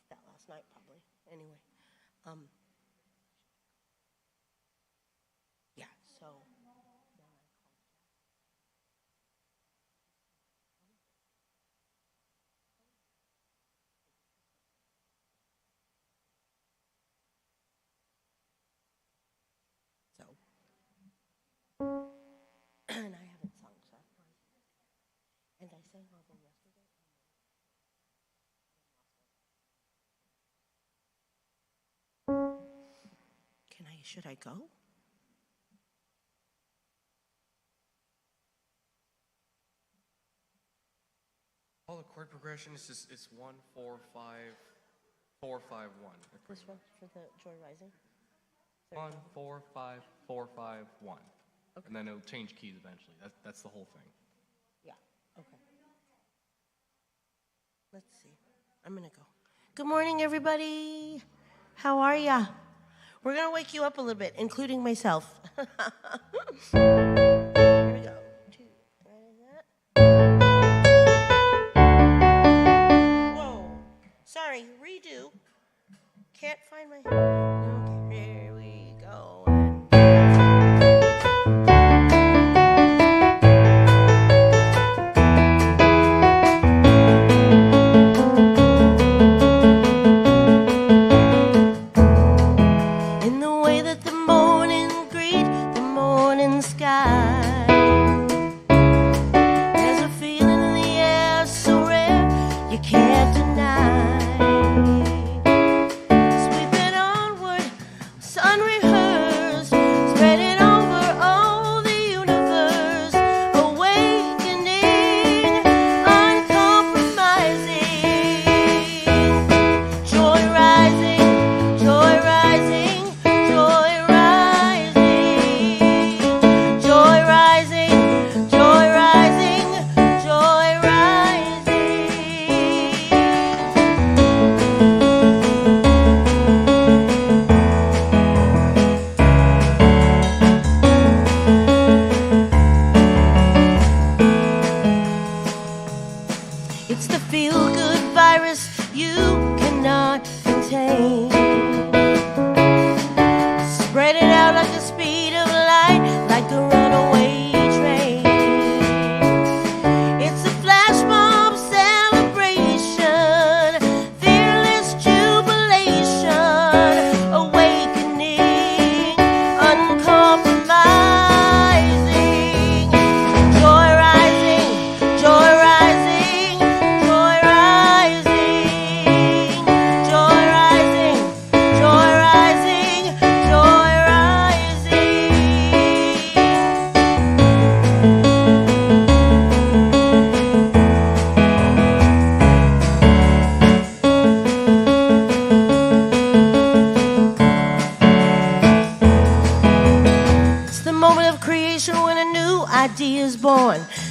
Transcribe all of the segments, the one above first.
that last night, probably. Anyway, yeah. So and I haven't sung, so and I sang all day yesterday. Should I go? All the chord progression is just, it's 1, 4, 5, 4, 5, 1. This one for the Joy Rising? 1, 4, 5, 4, 5, 1. Okay. And then it'll change keys eventually. That's the whole thing. Yeah, okay. Let's see. I'm going to go. Good morning, everybody. How are ya? We're going to wake you up a little bit, including myself. Here we go. 2, whoa. Sorry, redo. Can't find my... Okay, here we go.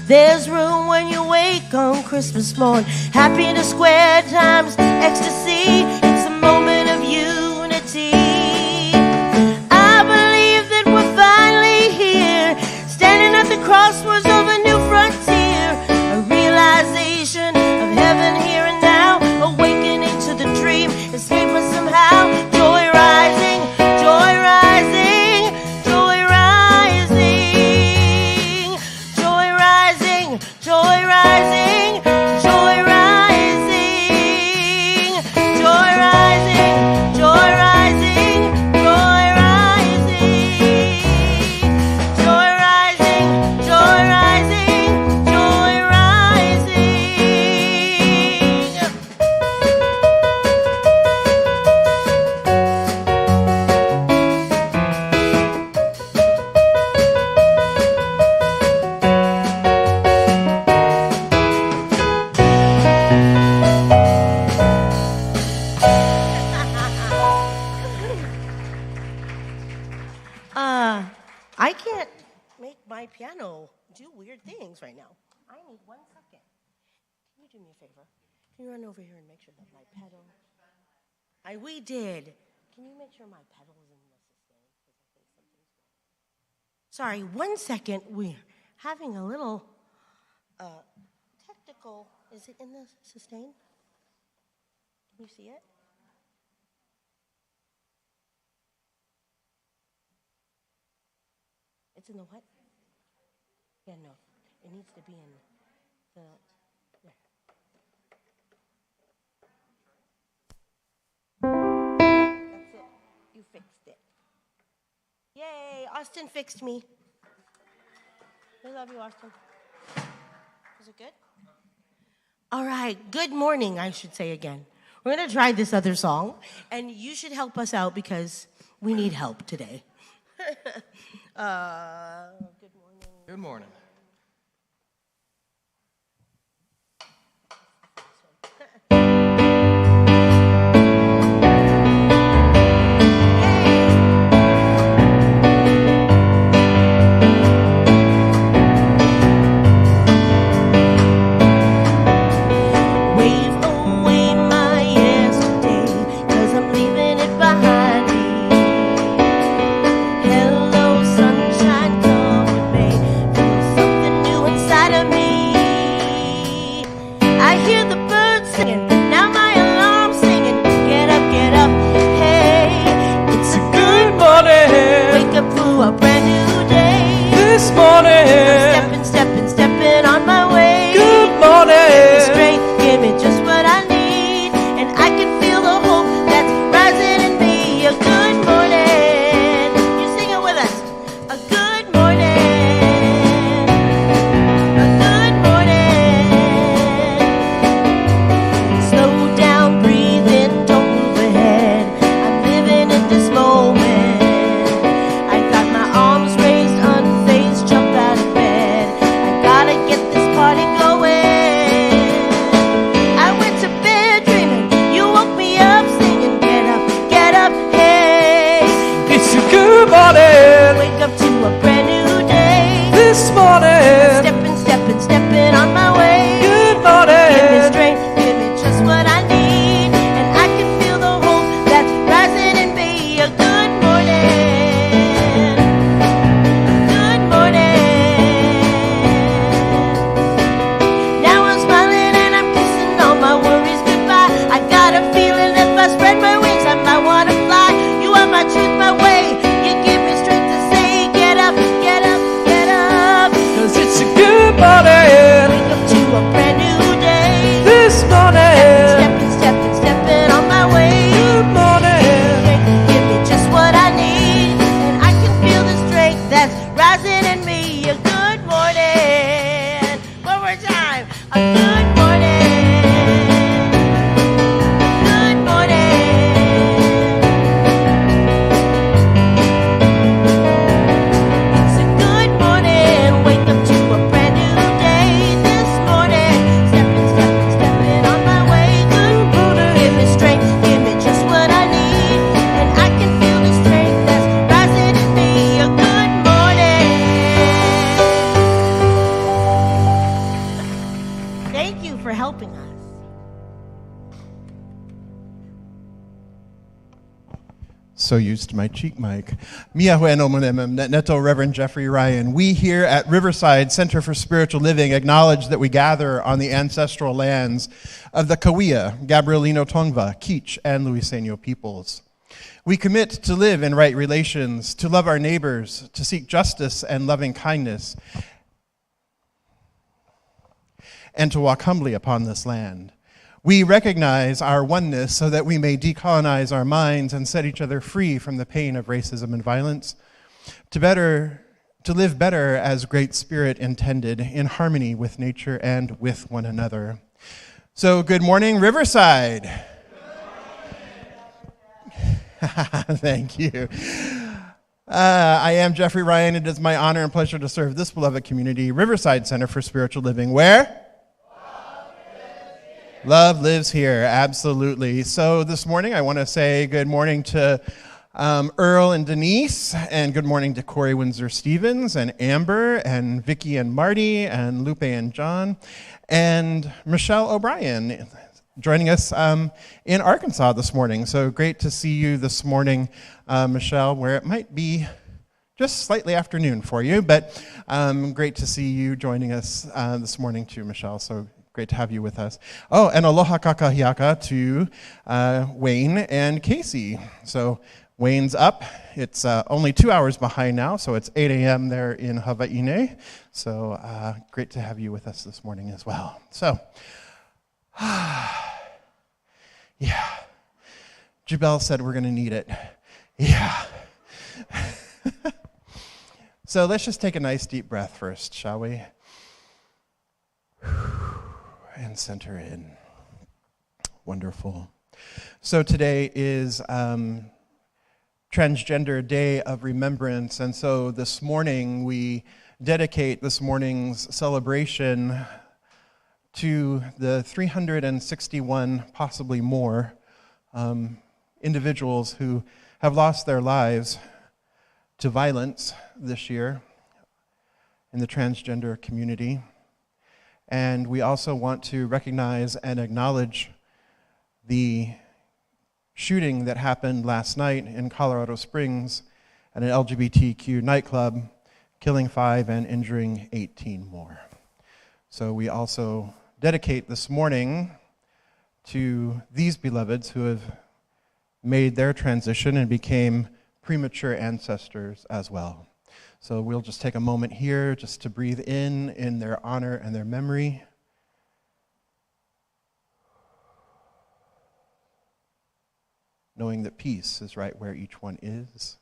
There's room when you wake on Christmas morn. Happiness square times ecstasy. It's a moment of unity. I believe that we're finally here, standing at the crossroads of a new frontier. A realization of heaven here and now, awakening to the dream, escape us somehow. Joy rising, joy rising, joy rising, joy rising, joy rising, joy rising, joy rising, joy rising, joy rising, joy rising, joy rising, joy rising. I can't make my piano do weird things right now. I need 1 second. Can you do me a favor? Can you run over here and make sure that my pedal... we did. Can you make sure my pedal is in the sustain? Because I think something's wrong. Sorry, 1 second. We're having a little technical... Is it in the sustain? Can you see it? It's in the what? Yeah, no. It needs to be in the... Yeah. That's it. You fixed it. Yay, Austin fixed me. I love you, Austin. Is it good? All right, good morning, I should say again. We're going to try this other song, and you should help us out because we need help today. Good morning. Good morning. So used to my cheek mic. Mia Hueno Monemem, Neto Reverend Jeffrey Ryan. We here at Riverside Center for Spiritual Living acknowledge that we gather on the ancestral lands of the Cahuilla, Gabrielino Tongva, Kizh, and Luiseño peoples. We commit to live in right relations, to love our neighbors, to seek justice and loving kindness, and to walk humbly upon this land. We recognize our oneness so that we may decolonize our minds and set each other free from the pain of racism and violence, to live better as Great Spirit intended, in harmony with nature and with one another. So good morning, Riverside. Good morning. Thank you. I am Jeffrey Ryan. It is my honor and pleasure to serve this beloved community, Riverside Center for Spiritual Living, where? Love lives here, absolutely. So this morning I want to say good morning to Earl and Denise, and good morning to Corey Windsor-Stevens, and Amber, and Vicky and Marty, and Lupe and John, and Michelle O'Brien joining us in Arkansas this morning. So great to see you this morning, Michelle, where it might be just slightly afternoon for you, but great to see you joining us this morning too, Michelle. So great to have you with us. Oh, and aloha kakahiaka to Wayne and Casey. So Wayne's up. It's only 2 hours behind now, so it's 8 a.m. there in Hawaii. So great to have you with us this morning as well. So, yeah. Jabel said we're going to need it. Yeah. So let's just take a nice deep breath first, shall we? And center in. Wonderful. So today is Transgender Day of Remembrance, and so this morning we dedicate this morning's celebration to the 361, possibly more, individuals who have lost their lives to violence this year in the transgender community. And we also want to recognize and acknowledge the shooting that happened last night in Colorado Springs at an LGBTQ nightclub, killing 5 and injuring 18 more. So we also dedicate this morning to these beloveds who have made their transition and became premature ancestors as well. So we'll just take a moment here just to breathe in their honor and their memory. Knowing that peace is right where each one is.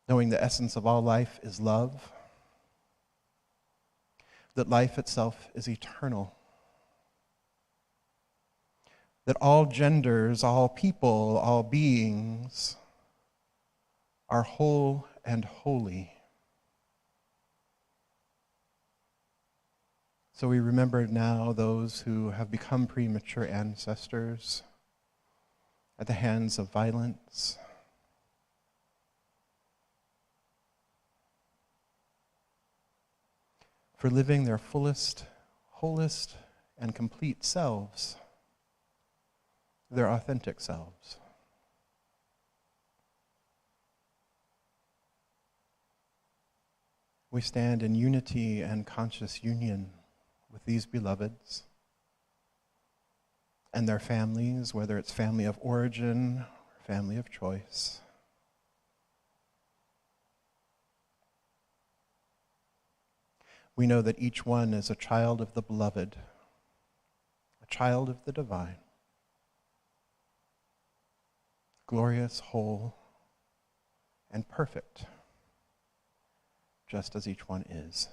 Knowing the essence of all life is love. That life itself is eternal. That all genders, all people, all beings are whole and holy. So we remember now those who have become premature ancestors at the hands of violence. For living their fullest, wholest, and complete selves, their authentic selves. We stand in unity and conscious union with these beloveds and their families, whether it's family of origin or family of choice. We know that each one is a child of the beloved, a child of the divine, glorious, whole, and perfect, just as each one is.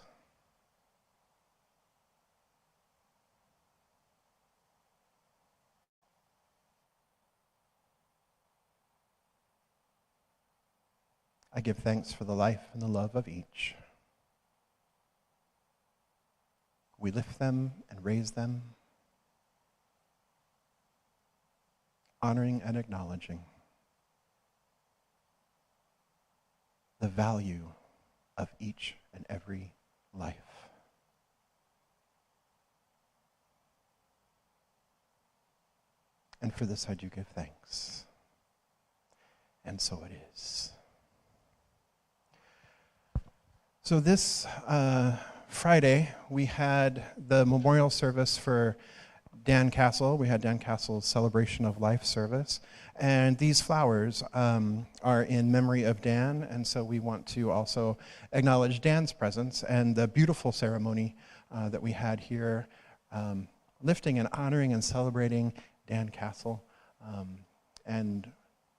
I give thanks for the life and the love of each. We lift them and raise them, honoring and acknowledging the value of each and every life. And for this I do give thanks. And so it is. So this Friday, we had the memorial service for Dan Castle. We had Dan Castle's Celebration of Life service. And these flowers are in memory of Dan, and so we want to also acknowledge Dan's presence and the beautiful ceremony that we had here, lifting and honoring and celebrating Dan Castle, and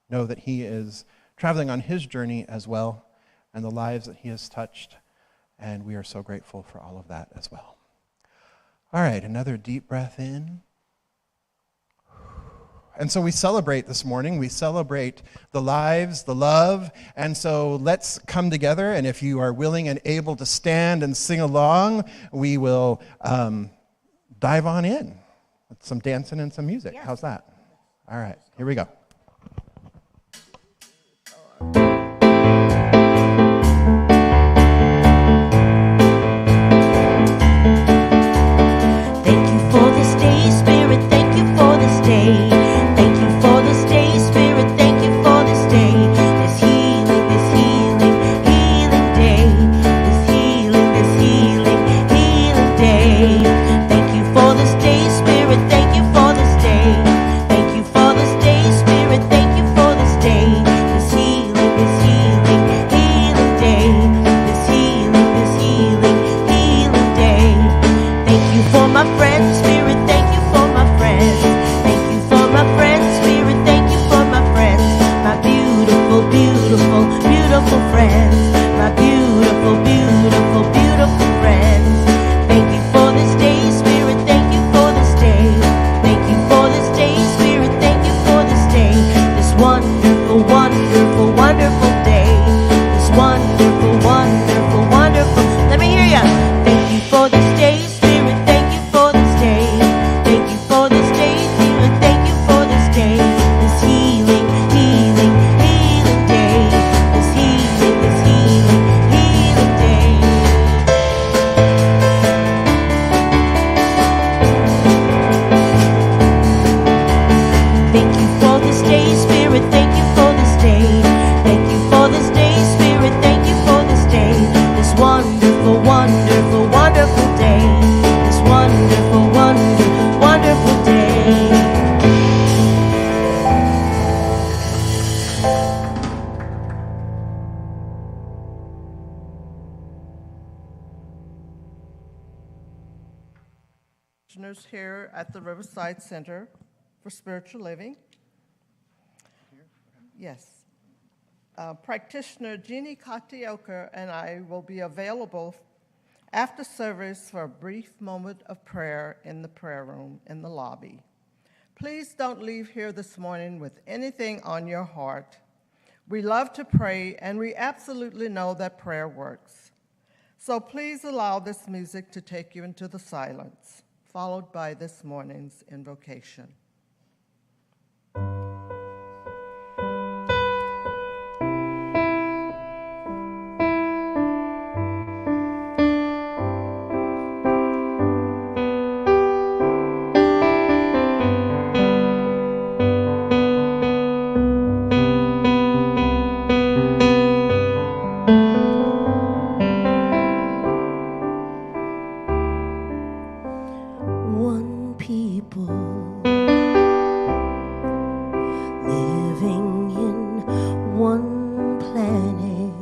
know that he is traveling on his journey as well, and the lives that he has touched, and we are so grateful for all of that as well. All right, another deep breath in. And so we celebrate this morning. We celebrate the lives, the love, and so let's come together, and if you are willing and able to stand and sing along, we will dive on in with some dancing and some music. Yes. How's that? All right, here we go. Thank you for this day, Spirit. Thank you for this day. Thank you for this day, Spirit. practitioners here at the Riverside Center for Spiritual Living. Yes. Practitioner Jeannie Katioka and I will be available after service for a brief moment of prayer in the prayer room in the lobby. Please don't leave here this morning with anything on your heart. We love to pray, and we absolutely know that prayer works. So please allow this music to take you into the silence, followed by this morning's invocation. One people living in one planet,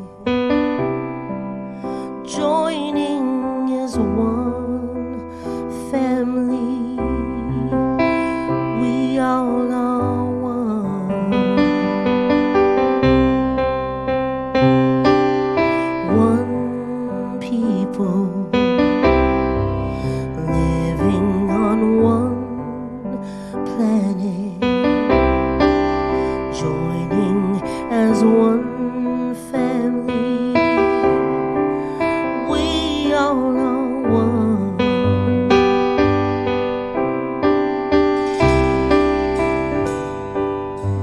joining as one family. We all are one. One people living on one planet, joining as one family. We all are one.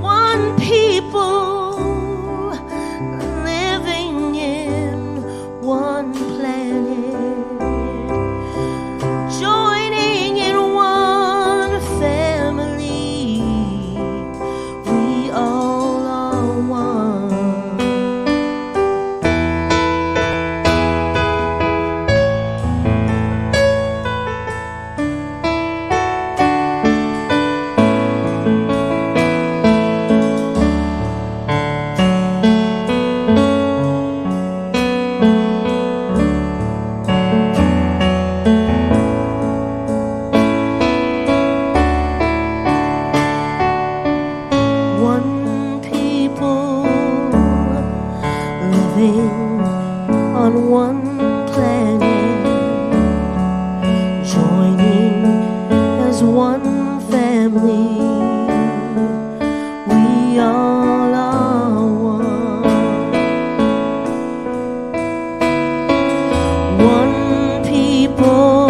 One people living in one planet, joining in one family. We all are one. One people living on one planet, joining as one family. We all are one. One people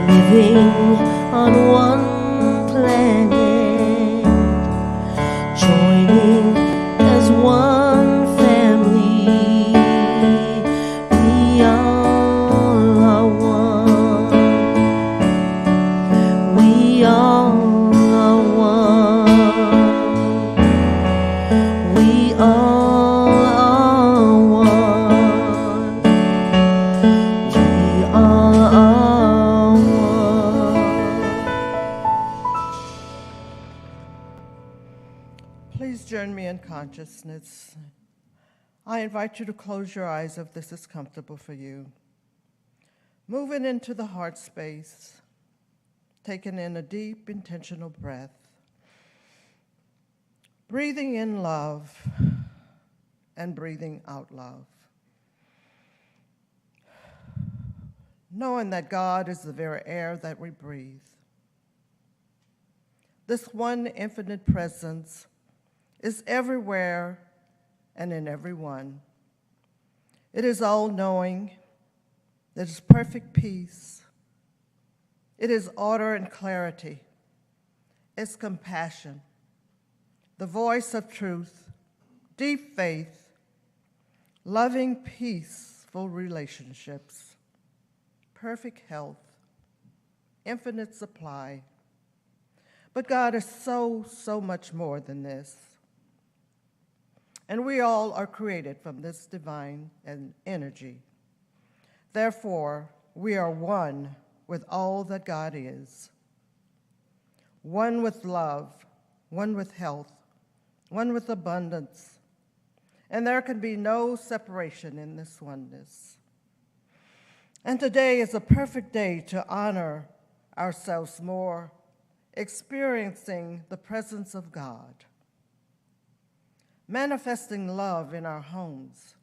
living on one planet, joining as one family. We all are one. We all are one. We all are one. We all are one. Please join me in consciousness. I invite you to close your eyes if this is comfortable for you. Moving into the heart space, taking in a deep, intentional breath. Breathing in love and breathing out love. Knowing that God is the very air that we breathe. This one infinite presence is everywhere and in everyone. It is all-knowing. It is perfect peace. It is order and clarity. It's compassion, the voice of truth, deep faith, loving, peaceful relationships, perfect health, infinite supply. But God is so, so much more than this. And we all are created from this divine energy. Therefore, we are one with all that God is. One with love, one with health, one with abundance. And there can be no separation in this oneness. And today is a perfect day to honor ourselves more, experiencing the presence of God, manifesting love in our homes,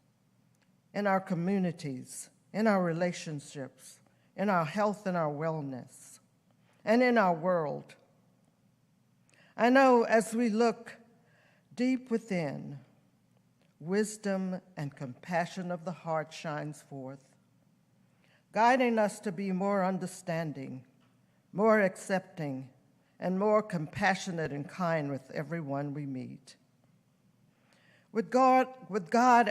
in our communities, in our relationships, in our health and our wellness, and in our world. I know as we look deep within, wisdom and compassion of the heart shines forth, guiding us to be more understanding, more accepting, and more compassionate and kind with everyone we meet. With God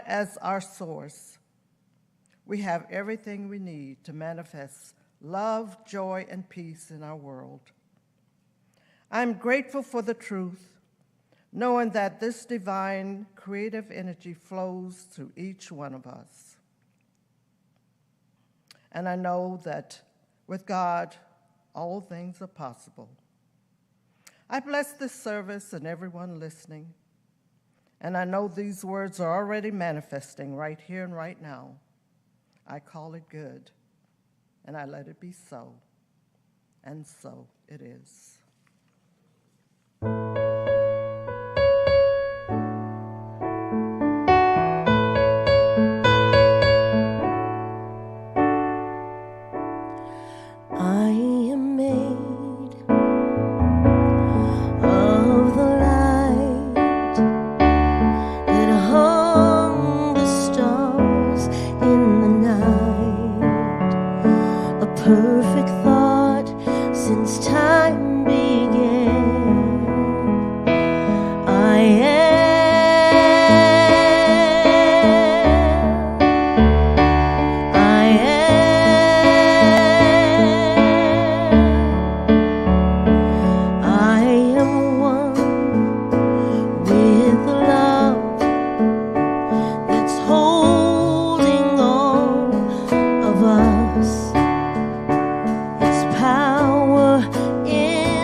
as our source, we have everything we need to manifest love, joy, and peace in our world. I'm grateful for the truth, knowing that this divine creative energy flows through each one of us. And I know that with God, all things are possible. I bless this service and everyone listening, and I know these words are already manifesting right here and right now. I call it good, and I let it be so, and so it is. I am made of the light that hung the stars in the night, a perfect thought since time began. I am one with the love that's holding all of us. It's power in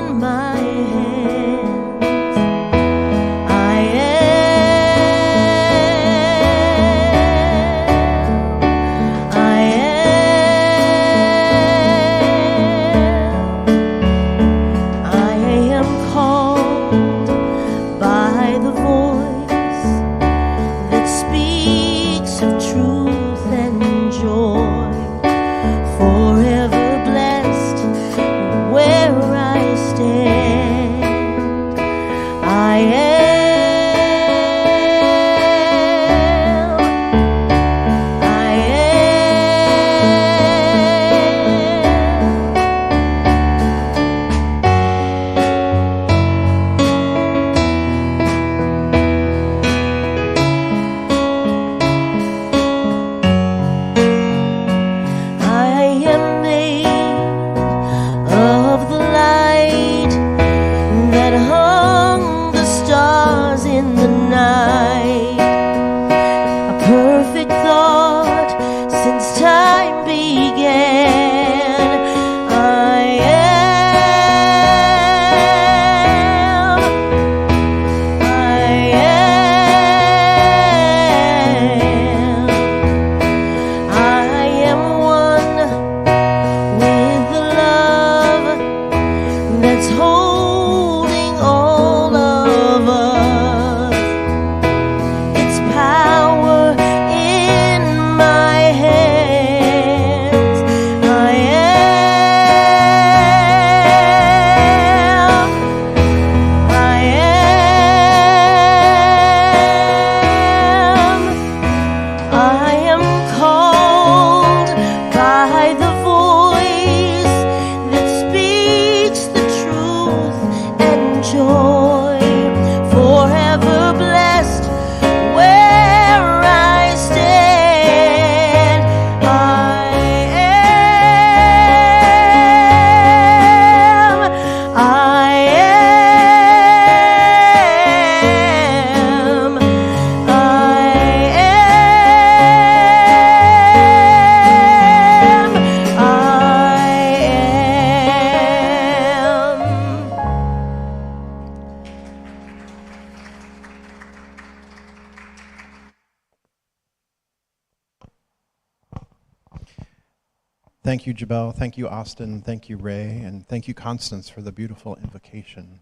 Thank you, Jabel. Thank you, Austin. Thank you, Ray. And thank you, Constance, for the beautiful invocation.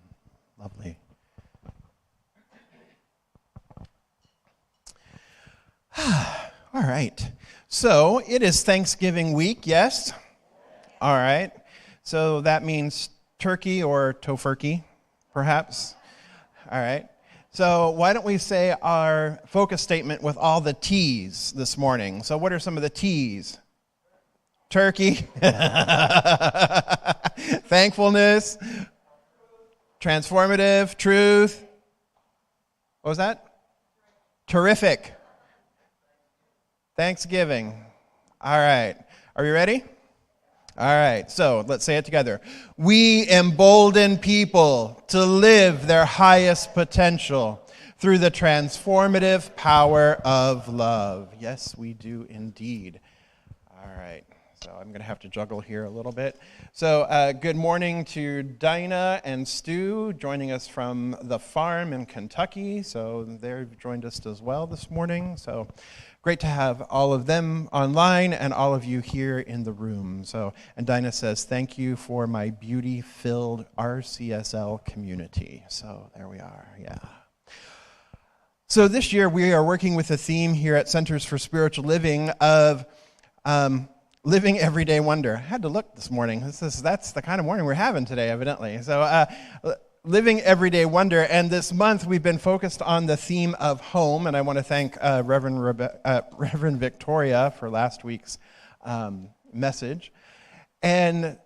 Lovely. All right. So it is Thanksgiving week, yes? All right. So that means turkey or tofurkey, perhaps. All right. So why don't we say our focus statement with all the T's this morning? So what are some of the T's? Turkey, thankfulness, transformative, truth. What was that? Terrific. Thanksgiving. All right. Are you ready? All right. So let's say it together. We embolden people to live their highest potential through the transformative power of love. Yes, we do indeed. All right. So I'm going to have to juggle here a little bit. So good morning to Dinah and Stu joining us from the farm in Kentucky. So they've joined us as well this morning. So great to have all of them online and all of you here in the room. So, and Dinah says, thank you for my beauty-filled RCSL community. So there we are, yeah. So this year we are working with a theme here at Centers for Spiritual Living of living everyday wonder. I had to look this morning. That's the kind of morning we're having today, evidently. So living everyday wonder. And this month we've been focused on the theme of home. And I want to thank Reverend Victoria for last week's message. And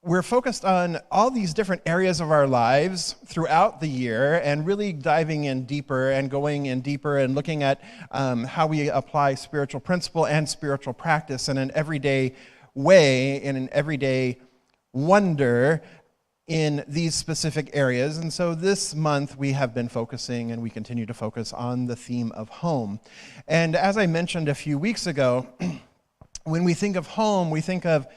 we're focused on all these different areas of our lives throughout the year and really diving in deeper and going in deeper and looking at how we apply spiritual principle and spiritual practice in an everyday way, in an everyday wonder in these specific areas. And so this month we have been focusing and we continue to focus on the theme of home. And as I mentioned a few weeks ago, when we think of home, we think of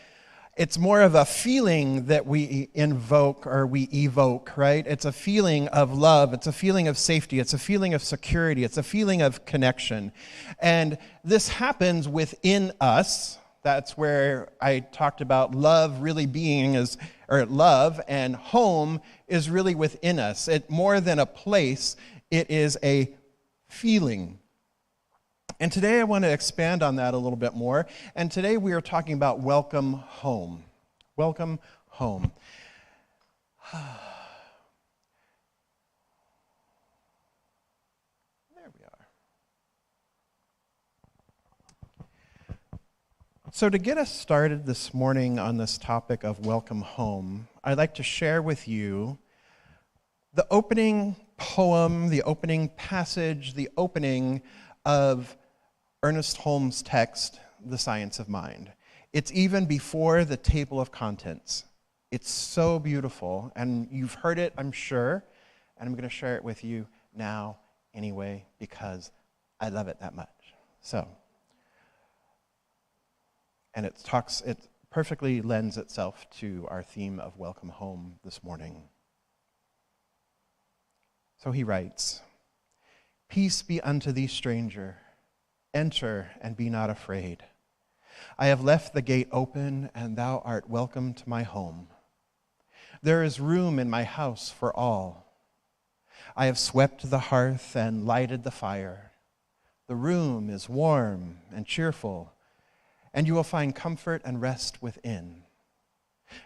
it's more of a feeling that we invoke or we evoke, right? It's a feeling of love. It's a feeling of safety. It's a feeling of security. It's a feeling of connection. And this happens within us. That's where I talked about love really being love and home is really within us. It more than a place, it is a feeling. And today I want to expand on that a little bit more. And today we are talking about welcome home. Welcome home. There we are. So to get us started this morning on this topic of welcome home, I'd like to share with you the opening poem, the opening passage, the opening of Ernest Holmes' text, The Science of Mind. It's even before the table of contents. It's so beautiful, and you've heard it, I'm sure, and I'm going to share it with you now anyway because I love it that much. So, and it perfectly lends itself to our theme of welcome home this morning. So he writes, "Peace be unto thee, stranger. Enter and be not afraid. I have left the gate open, and thou art welcome to my home. There is room in my house for all. I have swept the hearth and lighted the fire. The room is warm and cheerful, and you will find comfort and rest within.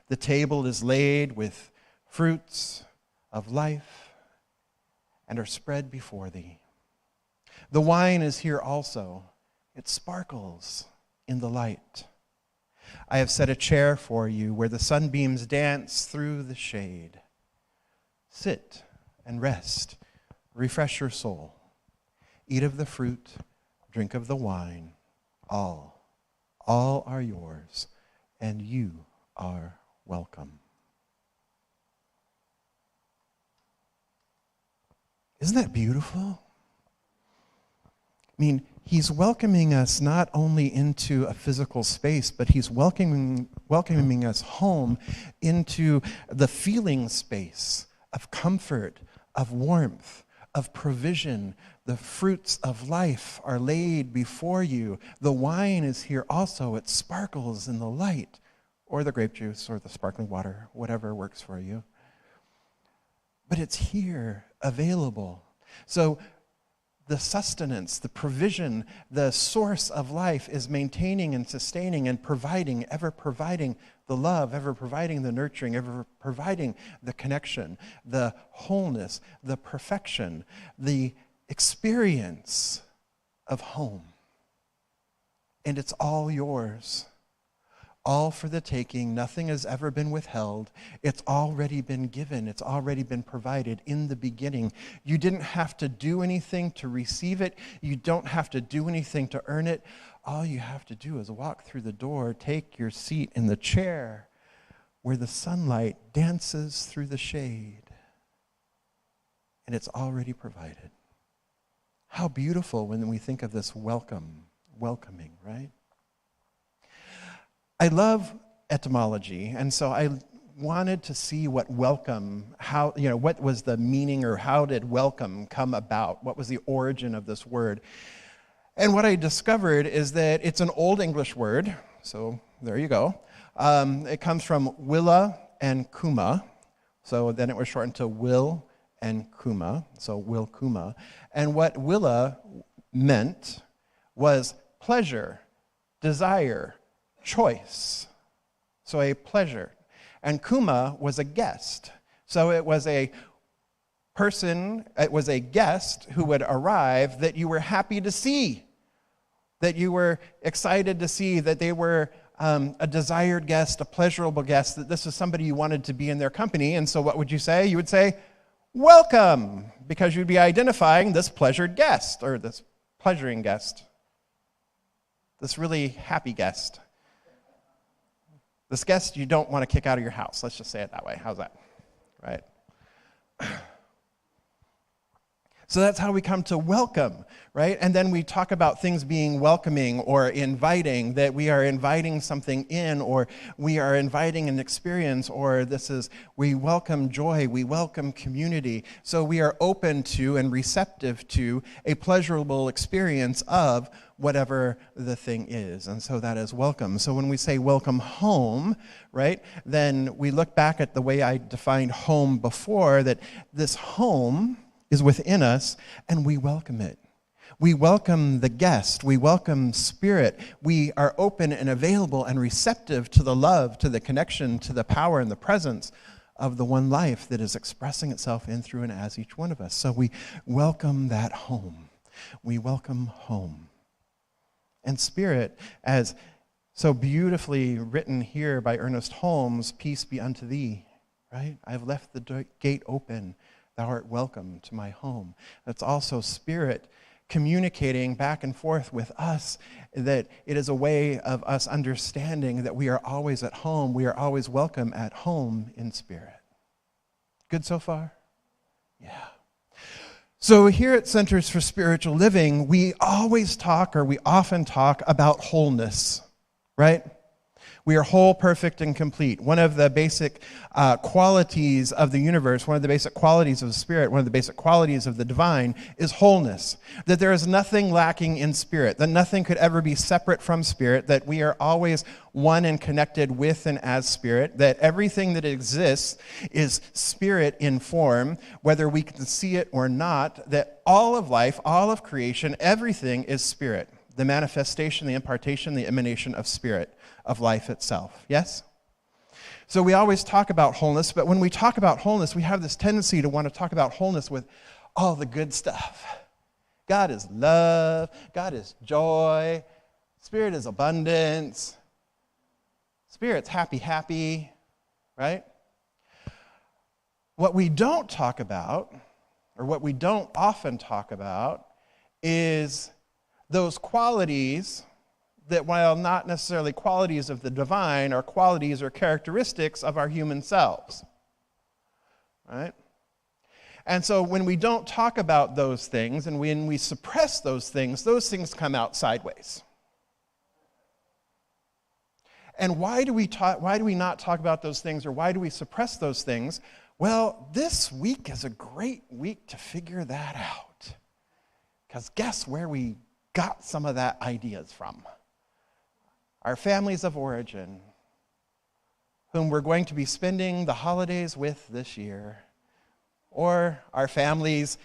The table is laid with fruits of life and are spread before thee. The wine is here also. It sparkles in the light. I have set a chair for you where the sunbeams dance through the shade. Sit and rest. Refresh your soul. Eat of the fruit. Drink of the wine. All are yours, and you are welcome." Isn't that beautiful? I mean, he's welcoming us not only into a physical space, but he's welcoming us home into the feeling space of comfort, of warmth, of provision, The fruits of life are laid before you. The wine is here also. It sparkles in the light, or the grape juice, or the sparkling water, whatever works for you. But it's here, available. So the sustenance, the provision, the source of life is maintaining and sustaining and providing, ever providing the love, ever providing the nurturing, ever providing the connection, the wholeness, the perfection, the experience of home. And it's all yours. All for the taking. Nothing has ever been withheld. It's already been given. It's already been provided in the beginning. You didn't have to do anything to receive it. You don't have to do anything to earn it. All you have to do is walk through the door, take your seat in the chair where the sunlight dances through the shade. And it's already provided. How beautiful when we think of this welcoming, right? I love etymology, and so I wanted to see what welcome, what was the meaning, or how did welcome come about? What was the origin of this word? And what I discovered is that it's an Old English word, so there you go. It comes from willa and kuma, so then it was shortened to will and kuma, so will kuma. And what willa meant was pleasure, desire, choice. So a pleasure. And kuma was a guest. So it was a person, it was a guest who would arrive that you were happy to see, that you were excited to see, that they were a desired guest, a pleasurable guest, that this was somebody you wanted to be in their company. And so what would you say? You would say, welcome, because you'd be identifying this pleasured guest, or this pleasuring guest, this really happy guest. This guest you don't want to kick out of your house. Let's just say it that way. How's that? Right? So that's how we come to welcome, right? And then we talk about things being welcoming or inviting, that we are inviting something in, or we are inviting an experience, or we welcome joy, we welcome community. So we are open to and receptive to a pleasurable experience of whatever the thing is. And so that is welcome. So when we say welcome home, right, then we look back at the way I defined home before, that this home is within us, and we welcome it. We welcome the guest. We welcome spirit. We are open and available and receptive to the love, to the connection, to the power and the presence of the one life that is expressing itself in, through, and as each one of us. So we welcome that home. We welcome home. And spirit, as so beautifully written here by Ernest Holmes, peace be unto thee, right? I've left the gate open. Thou art welcome to my home. That's also spirit communicating back and forth with us, that it is a way of us understanding that we are always at home. We are always welcome at home in spirit. Good so far? Yeah. So here at Centers for Spiritual Living, we often talk about wholeness, right? We are whole, perfect, and complete. One of the basic qualities of the universe, one of the basic qualities of the spirit, one of the basic qualities of the divine is wholeness. That there is nothing lacking in spirit, that nothing could ever be separate from spirit, that we are always one and connected with and as spirit, that everything that exists is spirit in form, whether we can see it or not, that all of life, all of creation, everything is spirit. The manifestation, the impartation, the emanation of spirit, of life itself. Yes? So we always talk about wholeness, but when we talk about wholeness, we have this tendency to want to talk about wholeness with all the good stuff. God is love, God is joy, spirit is abundance, spirit's happy, right? What we don't talk about, or what we don't often talk about, is those qualities that, while not necessarily qualities of the divine, are qualities or characteristics of our human selves, right? And so when we don't talk about those things, and when we suppress those things come out sideways. And why do we not talk about those things, or why do we suppress those things? Well, this week is a great week to figure that out. Because guess where we got some of that ideas from? Our families of origin, whom we're going to be spending the holidays with this year, or our families,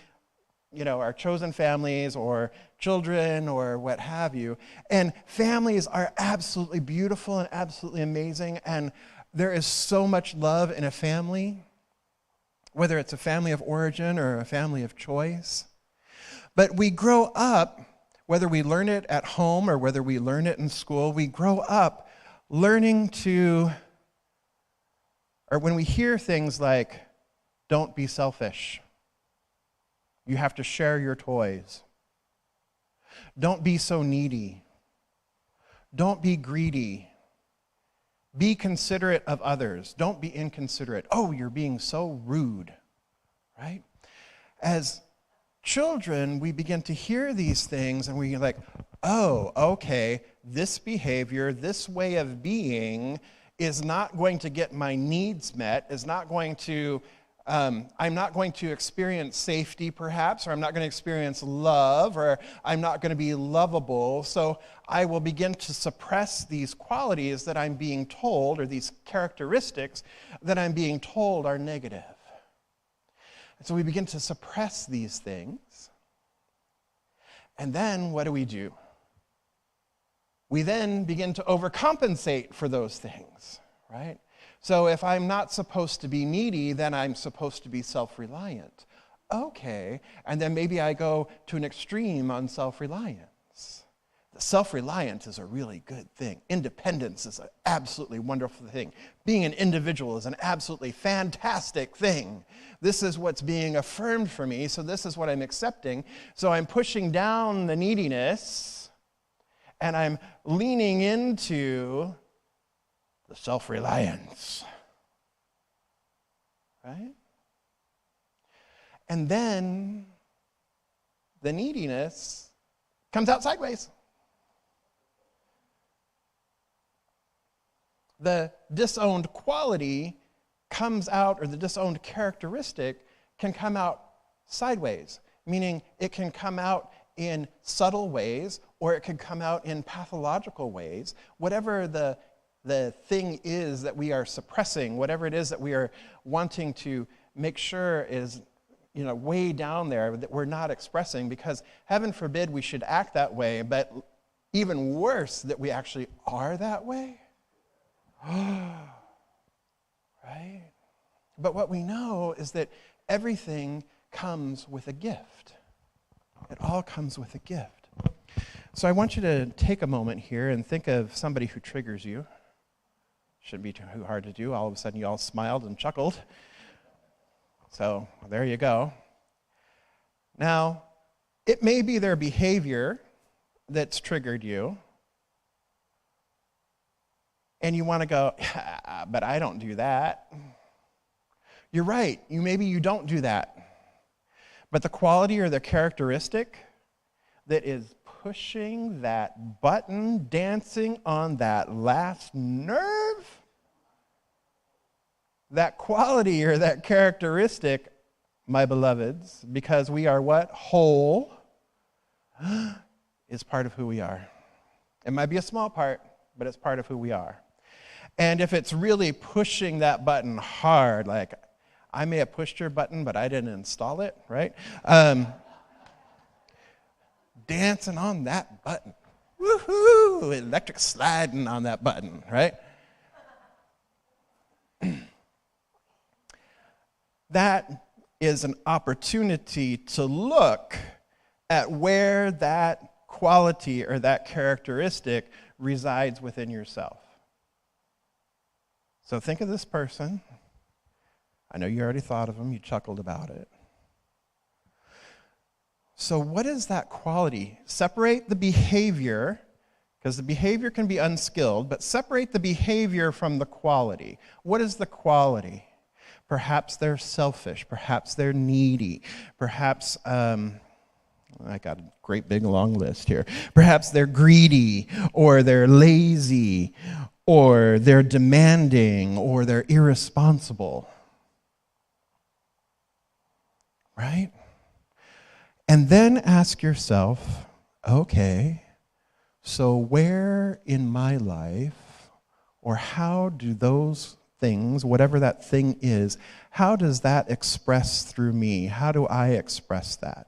our chosen families or children or what have you. And families are absolutely beautiful and absolutely amazing, and there is so much love in a family, whether it's a family of origin or a family of choice. But we grow up, whether we learn it at home or whether we learn it in school, we grow up learning to, or when we hear things like, don't be selfish. You have to share your toys. Don't be so needy. Don't be greedy. Be considerate of others. Don't be inconsiderate. Oh, you're being so rude, right? As children, we begin to hear these things and we're like, oh, okay, this behavior, this way of being is not going to get my needs met, is not going to I'm not going to experience safety, perhaps, or I'm not going to experience love, or I'm not going to be lovable. So I will begin to suppress these qualities that I'm being told, or these characteristics that I'm being told are negative. And so we begin to suppress these things. And then what do? We then begin to overcompensate for those things, right? So if I'm not supposed to be needy, then I'm supposed to be self-reliant. Okay, and then maybe I go to an extreme on self-reliance. The self-reliant is a really good thing. Independence is an absolutely wonderful thing. Being an individual is an absolutely fantastic thing. This is what's being affirmed for me, so this is what I'm accepting. So I'm pushing down the neediness, and I'm leaning into the self-reliance, right? And then the neediness comes out sideways. The disowned quality comes out, or the disowned characteristic can come out sideways, meaning it can come out in subtle ways, or it can come out in pathological ways. Whatever the thing is that we are suppressing, whatever it is that we are wanting to make sure is, way down there that we're not expressing, because heaven forbid we should act that way, but even worse that we actually are that way. Right? But what we know is that everything comes with a gift. It all comes with a gift. So I want you to take a moment here and think of somebody who triggers you. Shouldn't be too hard to do. All of a sudden you all smiled and chuckled. So there you go. Now, it may be their behavior that's triggered you. And you want to go, but I don't do that. You're right. Maybe you don't do that. But the quality or the characteristic that is pushing that button, dancing on that last nerve, that quality or that characteristic, my beloveds, because we are what? Whole, is part of who we are. It might be a small part, but it's part of who we are. And if it's really pushing that button hard, like I may have pushed your button, but I didn't install it, right? Dancing on that button. Woohoo! Electric sliding on that button, right? That is an opportunity to look at where that quality or that characteristic resides within yourself. So think of this person. I know you already thought of him. You chuckled about it. So what is that quality? Separate the behavior, because the behavior can be unskilled, but separate the behavior from the quality. What is the quality? Perhaps they're selfish. Perhaps they're needy. Perhaps, I got a great big long list here. Perhaps they're greedy, or they're lazy, or they're demanding, or they're irresponsible. Right? And then ask yourself, okay, so where in my life, or how do those things, whatever that thing is, how does that express through me? How do I express that?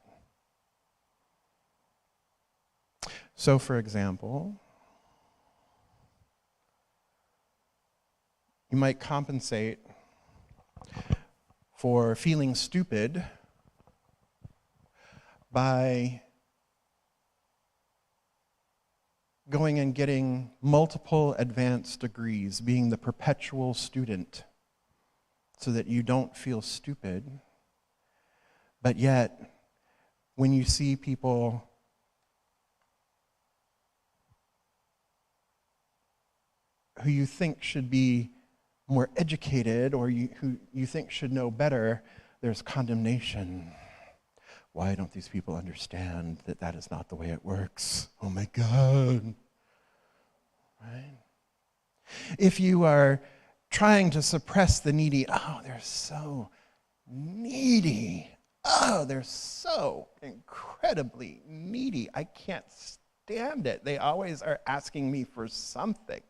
So, for example, you might compensate for feeling stupid by going and getting multiple advanced degrees, being the perpetual student, so that you don't feel stupid. But yet, when you see people who you think should be more educated, or who you think should know better, there's condemnation. Why don't these people understand that that is not the way it works? Oh my God. Right? If you are trying to suppress the needy, oh, they're so needy. Oh, they're so incredibly needy. I can't stand it. They always are asking me for something.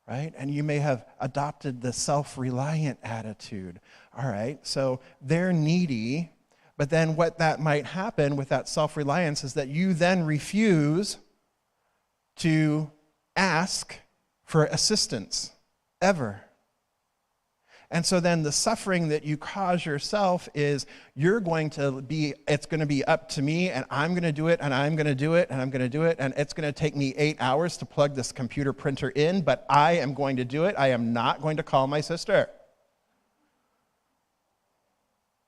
Right? And you may have adopted the self-reliant attitude. All right, so they're needy. But then what that might happen with that self-reliance is that you then refuse to ask for assistance, ever. And so then the suffering that you cause yourself is it's going to be up to me, and I'm going to do it, and I'm going to do it, and I'm going to do it, and it's going to take me 8 hours to plug this computer printer in, but I am going to do it. I am not going to call my sister.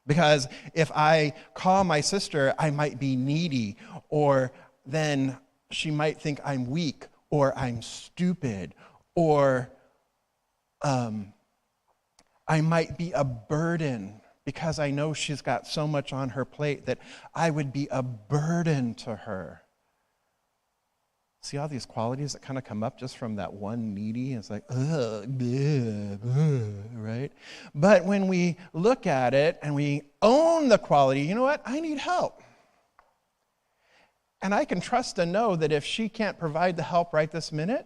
Because if I call my sister, I might be needy, or then she might think I'm weak, or I'm stupid, or I might be a burden, because I know she's got so much on her plate that I would be a burden to her. See all these qualities that kind of come up just from that one needy? It's like, ugh, bleh, bleh, right? But when we look at it and we own the quality, you know what? I need help. And I can trust and know that if she can't provide the help right this minute,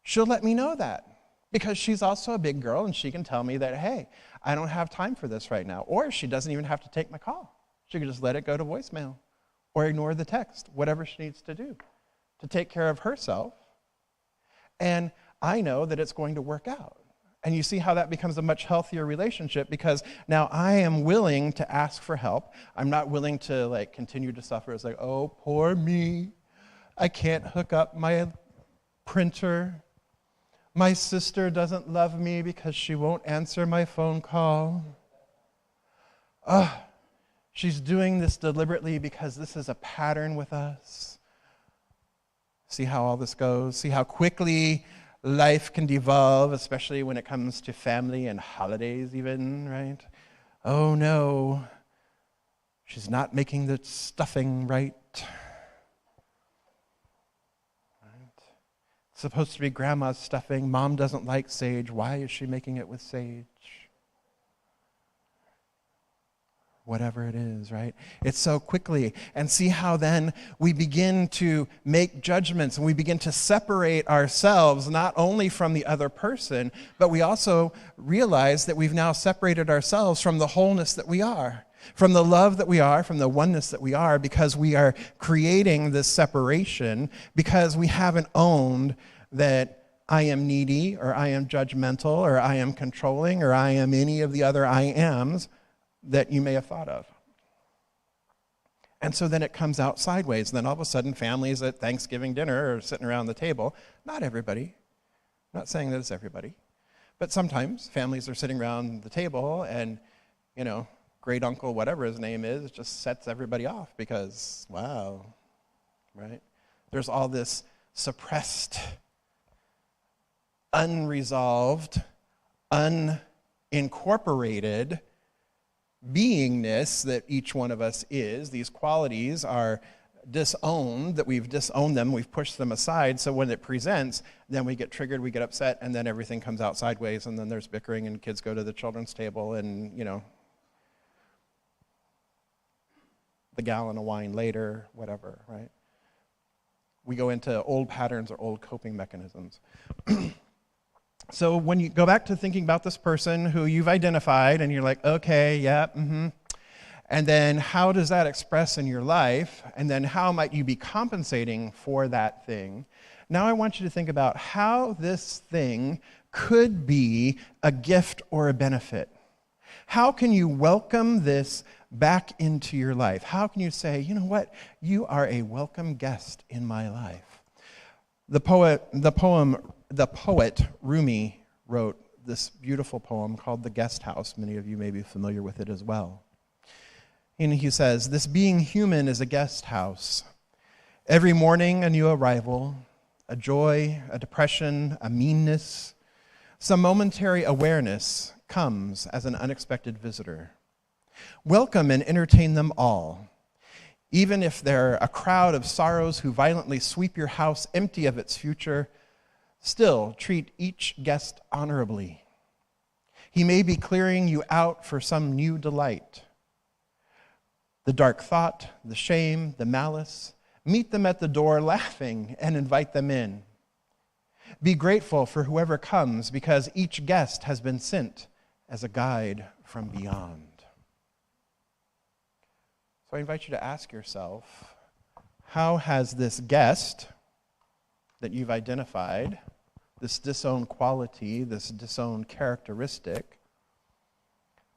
she'll let me know that. Because she's also a big girl, and she can tell me that, hey, I don't have time for this right now. Or she doesn't even have to take my call. She can just let it go to voicemail or ignore the text, whatever she needs to do to take care of herself. And I know that it's going to work out. And you see how that becomes a much healthier relationship, because now I am willing to ask for help. I'm not willing to continue to suffer. It's like, oh, poor me. I can't hook up my printer. My sister doesn't love me because she won't answer my phone call. She's doing this deliberately because this is a pattern with us. See how all this goes? See how quickly life can devolve, especially when it comes to family and holidays even, right? Oh no, she's not making the stuffing right. It's supposed to be grandma's stuffing. Mom doesn't like sage. Why is she making it with sage? Whatever it is, right? It's so quickly. And see how then we begin to make judgments, and we begin to separate ourselves not only from the other person, but we also realize that we've now separated ourselves from the wholeness that we are, from the love that we are, from the oneness that we are, because we are creating this separation because we haven't owned that I am needy, or I am judgmental, or I am controlling, or I am any of the other I ams that you may have thought of. And so then it comes out sideways. And then all of a sudden, families at Thanksgiving dinner are sitting around the table. Not everybody. I'm not saying that it's everybody. But sometimes families are sitting around the table and, great uncle, whatever his name is, just sets everybody off because, wow, right? There's all this suppressed, unresolved, unincorporated beingness that each one of us is. These qualities are disowned, that we've disowned them, we've pushed them aside, so when it presents, then we get triggered, we get upset, and then everything comes out sideways, and then there's bickering, and kids go to the children's table, and, the gallon of wine later, whatever, right? We go into old patterns or old coping mechanisms. So when you go back to thinking about this person who you've identified and you're like, okay, yeah, and then how does that express in your life? And then how might you be compensating for that thing? Now I want you to think about how this thing could be a gift or a benefit. How can you welcome this back into your life? How can you say, you know what, you are a welcome guest in my life? The poet Rumi wrote this beautiful poem called The Guest House. Many of you may be familiar with it as well. And he says, this being human is a guest house. Every morning a new arrival, a joy, a depression, a meanness, some momentary awareness comes as an unexpected visitor. Welcome and entertain them all. Even if they're a crowd of sorrows who violently sweep your house empty of its future, still treat each guest honorably. He may be clearing you out for some new delight. The dark thought, the shame, the malice, meet them at the door laughing and invite them in. Be grateful for whoever comes because each guest has been sent as a guide from beyond. So I invite you to ask yourself, how has this guest that you've identified, this disowned quality, this disowned characteristic,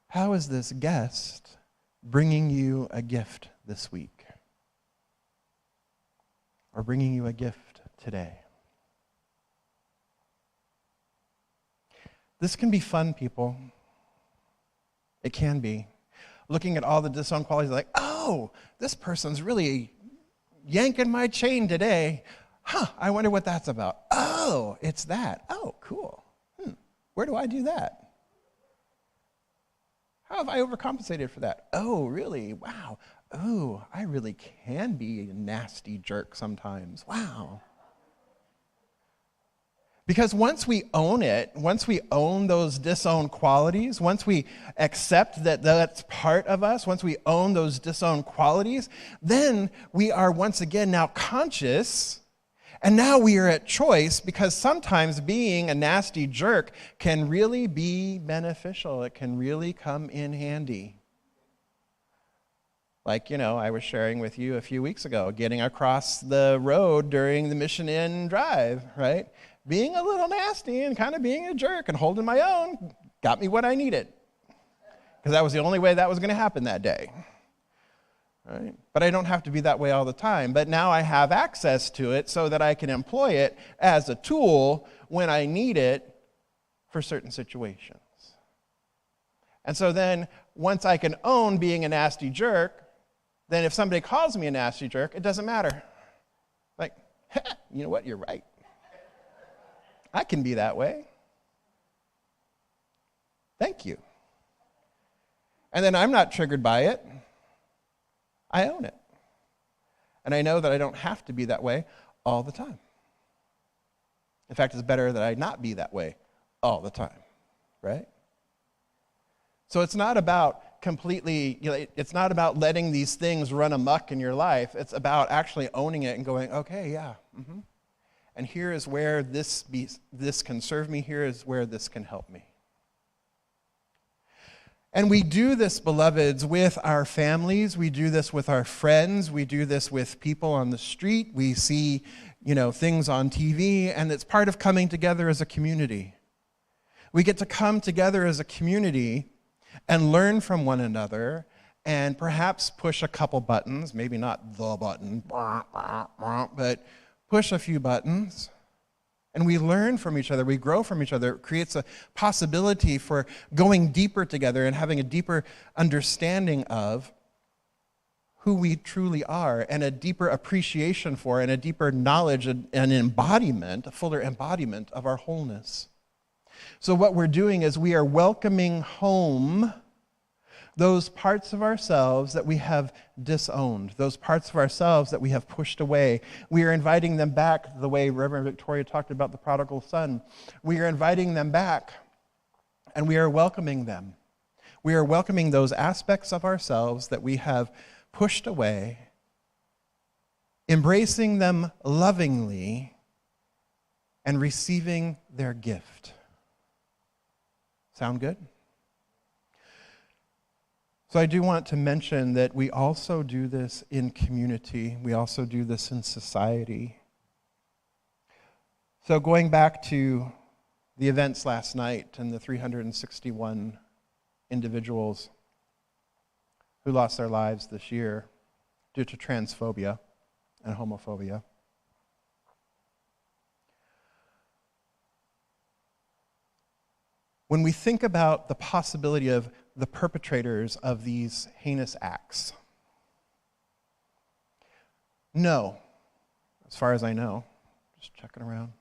how is this guest bringing you a gift this week? Or bringing you a gift today? This can be fun, people. It can be. Looking at all the disowned qualities, like, oh, this person's really yanking my chain today. I wonder what that's about. Oh, it's that. Oh, cool. Where do I do that? How have I overcompensated for that? Oh, really? Wow. Oh, I really can be a nasty jerk sometimes. Wow. Because once we own it, once we own those disowned qualities, once we accept that that's part of us, once we own those disowned qualities, then we are once again now conscious. And now we are at choice, because sometimes being a nasty jerk can really be beneficial. It can really come in handy. Like, I was sharing with you a few weeks ago, getting across the road during the Mission Inn drive, right? Being a little nasty and kind of being a jerk and holding my own got me what I needed. Because that was the only way that was going to happen that day. Right? But I don't have to be that way all the time. But now I have access to it so that I can employ it as a tool when I need it for certain situations. And so then, once I can own being a nasty jerk, then if somebody calls me a nasty jerk, it doesn't matter. Like, you know what? You're right. I can be that way. Thank you. And then I'm not triggered by it. I own it. And I know that I don't have to be that way all the time. In fact, it's better that I not be that way all the time, right? So it's not about completely, it's not about letting these things run amok in your life. It's about actually owning it and going, okay, yeah, and here is where this can serve me. Here is where this can help me. And we do this, beloveds, with our families. We do this with our friends. We do this with people on the street. We see, things on TV, and it's part of coming together as a community. We get to come together as a community and learn from one another and perhaps push a couple buttons, maybe not the button, but push a few buttons. And we learn from each other, we grow from each other. It creates a possibility for going deeper together and having a deeper understanding of who we truly are, and a deeper appreciation for, and a deeper knowledge and embodiment, a fuller embodiment of our wholeness. So what we're doing is we are welcoming home those parts of ourselves that we have disowned, those parts of ourselves that we have pushed away. We are inviting them back the way Reverend Victoria talked about the prodigal son. We are inviting them back, and we are welcoming them. We are welcoming those aspects of ourselves that we have pushed away, embracing them lovingly, and receiving their gift. Sound good? So I do want to mention that we also do this in community. We also do this in society. So going back to the events last night and the 361 individuals who lost their lives this year due to transphobia and homophobia. When we think about the possibility of the perpetrators of these heinous acts, no, as far as I know, just checking around,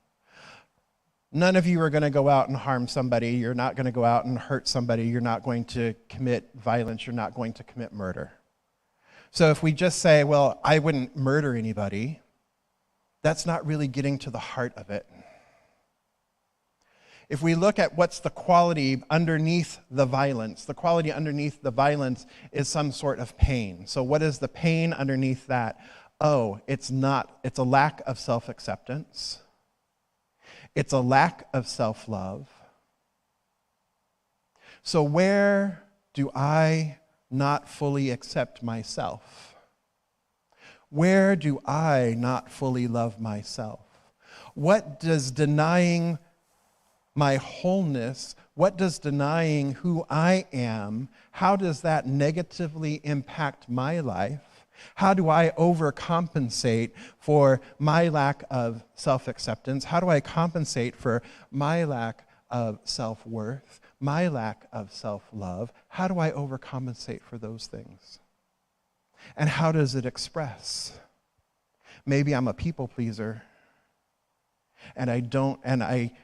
none of you are going to go out and harm somebody. You're not going to go out and hurt somebody. You're not going to commit violence. You're not going to commit murder. So if we just say, well, I wouldn't murder anybody, that's not really getting to the heart of it. If we look at what's the quality underneath the violence is some sort of pain. So what is the pain underneath that? Oh, it's a lack of self-acceptance. It's a lack of self-love. So where do I not fully accept myself? Where do I not fully love myself? What does denying my wholeness, what does denying who I am, how does that negatively impact my life? How do I overcompensate for my lack of self-acceptance? How do I compensate for my lack of self-worth, my lack of self-love? How do I overcompensate for those things? And how does it express? Maybe I'm a people pleaser, and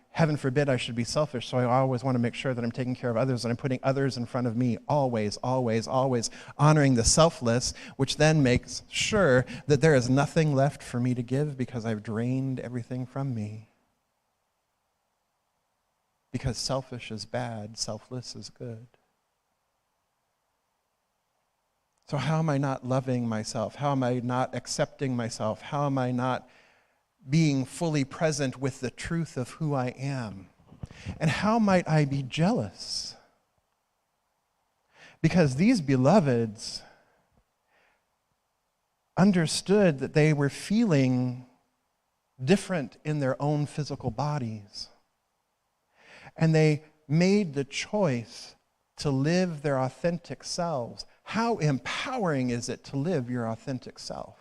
heaven forbid I should be selfish, so I always want to make sure that I'm taking care of others and I'm putting others in front of me, always, always, always honoring the selfless, which then makes sure that there is nothing left for me to give because I've drained everything from me. Because selfish is bad, selfless is good. So how am I not loving myself? How am I not accepting myself? How am I not being fully present with the truth of who I am? And how might I be jealous? Because these beloveds understood that they were feeling different in their own physical bodies. And they made the choice to live their authentic selves. How empowering is it to live your authentic self?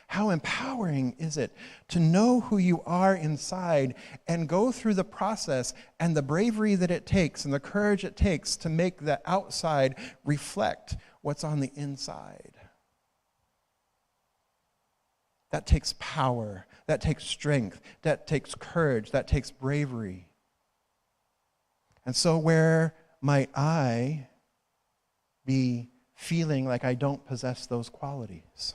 How empowering is it to know who you are inside and go through the process and the bravery that it takes and the courage it takes to make the outside reflect what's on the inside. That takes power, that takes strength, that takes courage, that takes bravery. And so where might I be feeling like I don't possess those qualities?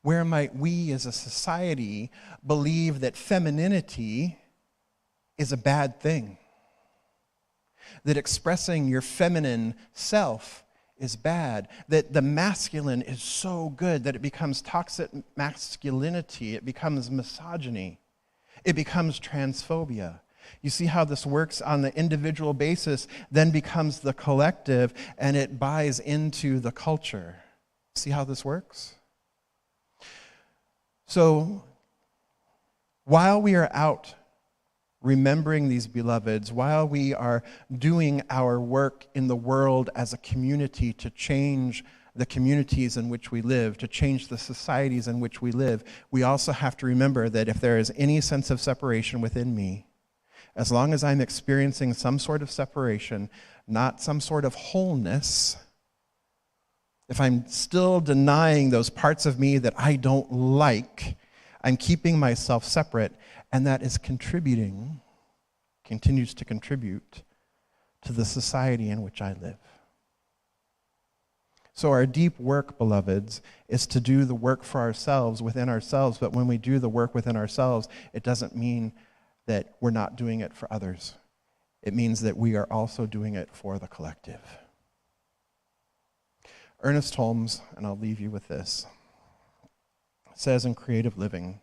Where might we as a society believe that femininity is a bad thing? That expressing your feminine self is bad? That the masculine is so good that it becomes toxic masculinity, it becomes misogyny, it becomes transphobia. You see how this works on the individual basis, then becomes the collective, and it buys into the culture. See how this works? So, while we are out remembering these beloveds, while we are doing our work in the world as a community to change the communities in which we live, to change the societies in which we live, we also have to remember that if there is any sense of separation within me, as long as I'm experiencing some sort of separation, not some sort of wholeness, if I'm still denying those parts of me that I don't like, I'm keeping myself separate, and that is continues to contribute to the society in which I live. So our deep work, beloveds, is to do the work for ourselves, within ourselves, but when we do the work within ourselves, it doesn't mean that we're not doing it for others. It means that we are also doing it for the collective. Ernest Holmes, and I'll leave you with this, says in Creative Living,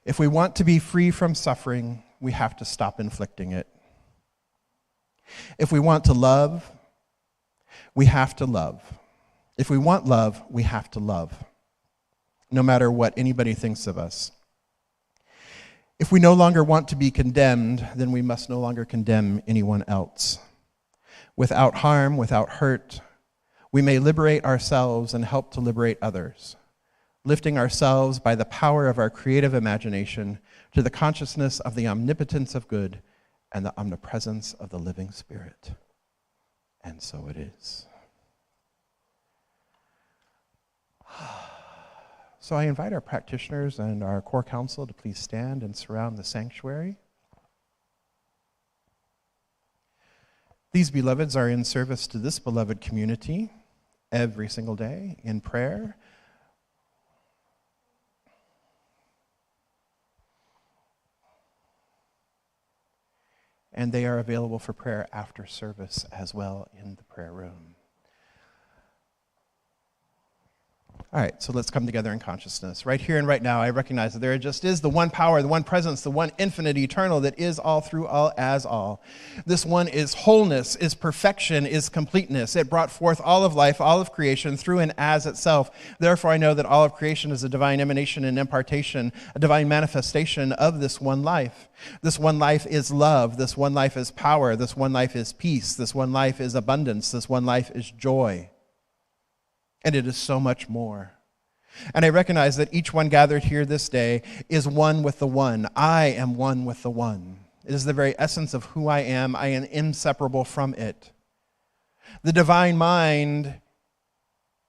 if we want to be free from suffering, we have to stop inflicting it. If we want to love, we have to love. If we want love, we have to love, no matter what anybody thinks of us. If we no longer want to be condemned, then we must no longer condemn anyone else. Without harm, without hurt, we may liberate ourselves and help to liberate others, lifting ourselves by the power of our creative imagination to the consciousness of the omnipotence of good and the omnipresence of the living Spirit. And so it is. So I invite our practitioners and our core council to please stand and surround the sanctuary. These beloveds are in service to this beloved community every single day in prayer. And they are available for prayer after service as well in the prayer room. All right, so let's come together in consciousness. Right here and right now, I recognize that there just is the one power, the one presence, the one infinite eternal that is all through all as all. This one is wholeness, is perfection, is completeness. It brought forth all of life, all of creation through and as itself. Therefore, I know that all of creation is a divine emanation and impartation, a divine manifestation of this one life. This one life is love. This one life is power. This one life is peace. This one life is abundance. This one life is joy. And it is so much more. And I recognize that each one gathered here this day is one with the one. I am one with the one. It is the very essence of who I am. I am inseparable from it. The divine mind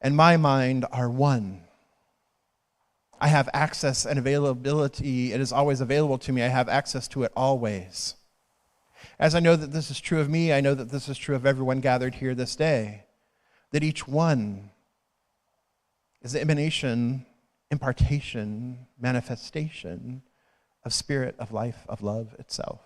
and my mind are one. I have access and availability. It is always available to me. I have access to it always. As I know that this is true of me, I know that this is true of everyone gathered here this day. That each one is the emanation, impartation, manifestation of spirit, of life, of love itself.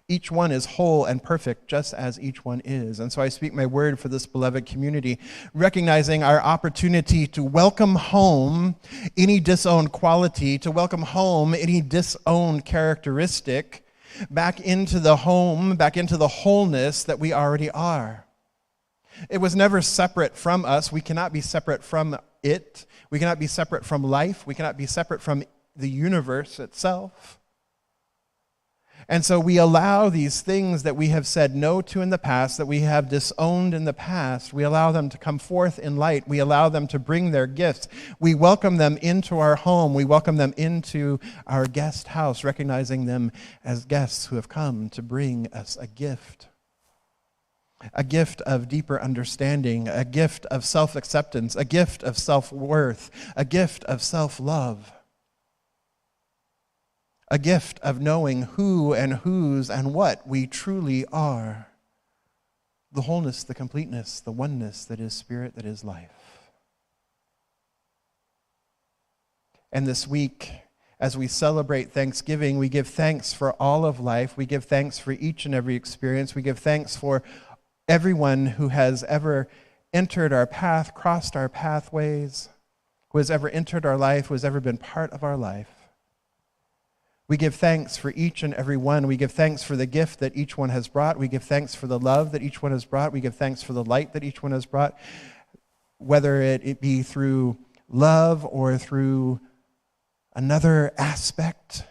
Each one is whole and perfect, just as each one is. And so I speak my word for this beloved community, recognizing our opportunity to welcome home any disowned quality, to welcome home any disowned characteristic, back into the home, back into the wholeness that we already are. It was never separate from us. We cannot be separate from it. We cannot be separate from life. We cannot be separate from the universe itself. And so we allow these things that we have said no to in the past, that we have disowned in the past, we allow them to come forth in light. We allow them to bring their gifts. We welcome them into our home. We welcome them into our guest house, recognizing them as guests who have come to bring us a gift. A gift of deeper understanding, a gift of self-acceptance, a gift of self-worth, a gift of self-love, a gift of knowing who and whose and what we truly are. The wholeness, the completeness, the oneness that is spirit, that is life. And this week, as we celebrate Thanksgiving, we give thanks for all of life. We give thanks for each and every experience. We give thanks for everyone who has ever entered our path, crossed our pathways, who has ever entered our life, who has ever been part of our life. We give thanks for each and every one. We give thanks for the gift that each one has brought. We give thanks for the love that each one has brought. We give thanks for the light that each one has brought, whether it be through love or through another aspect,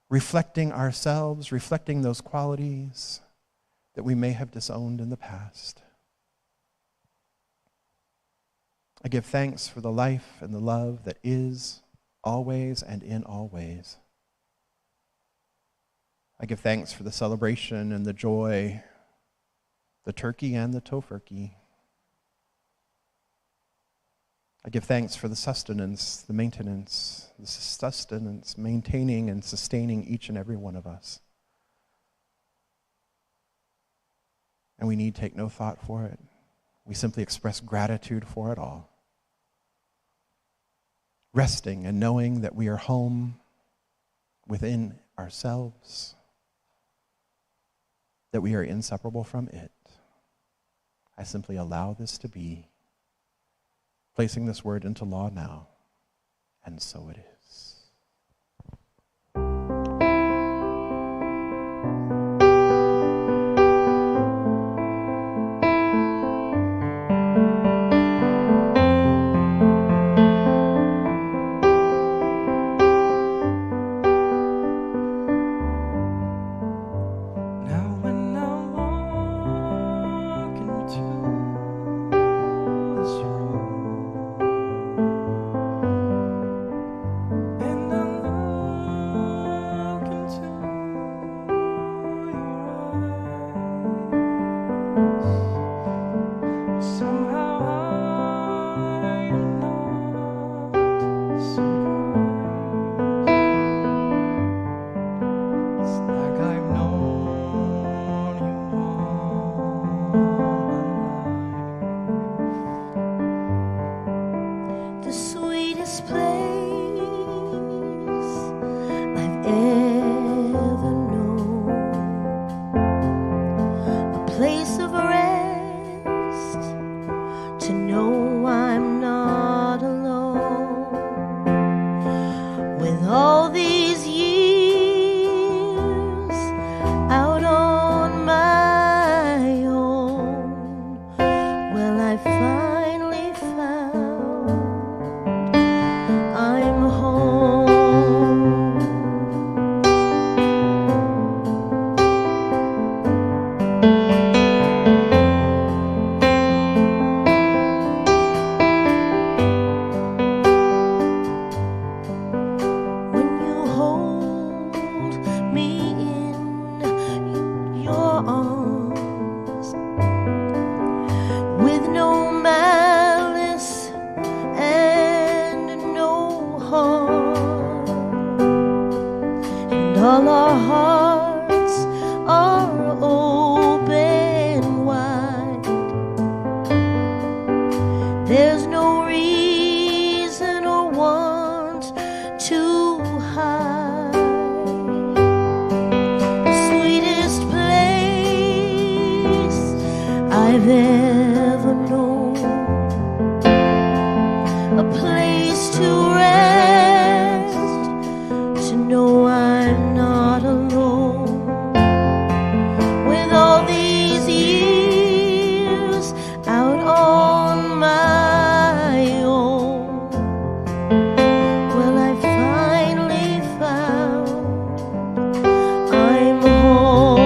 reflecting ourselves, reflecting those qualities that we may have disowned in the past. I give thanks for the life and the love that is always and in all ways. I give thanks for the celebration and the joy, the turkey and the tofurkey. I give thanks for the sustenance, the maintenance, maintaining and sustaining each and every one of us. And we need take no thought for it. We simply express gratitude for it all. Resting and knowing that we are home within ourselves. that we are inseparable from it. I simply allow this to be, placing this word into law now, and so it is. all our hearts are open wide. There's no reason or want to hide. The sweetest place I've ever known, a place to rest, to know I'm not alone. With all these years out on my own, well, I finally found I'm home.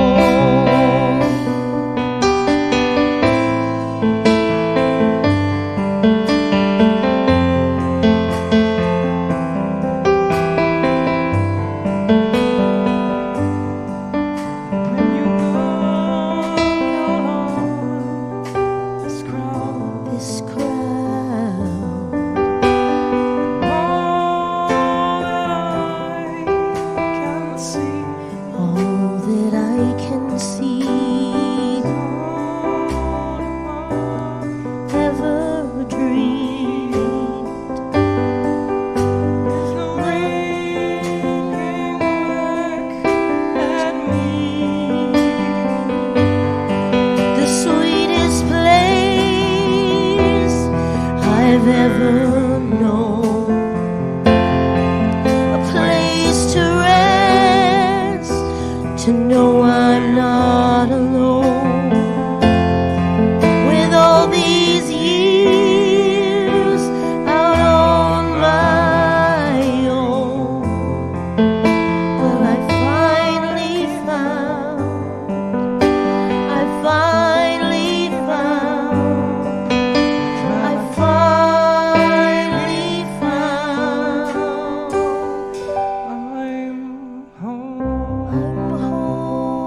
When you look out on this crowd, all that I can see, all that I can see, ever dreamed. Looking back at me, the sweetest place I've ever known, a place to rest, to know I'm not alone. With all these years out on my own, well, I finally found I finally found I'm home. I'm home.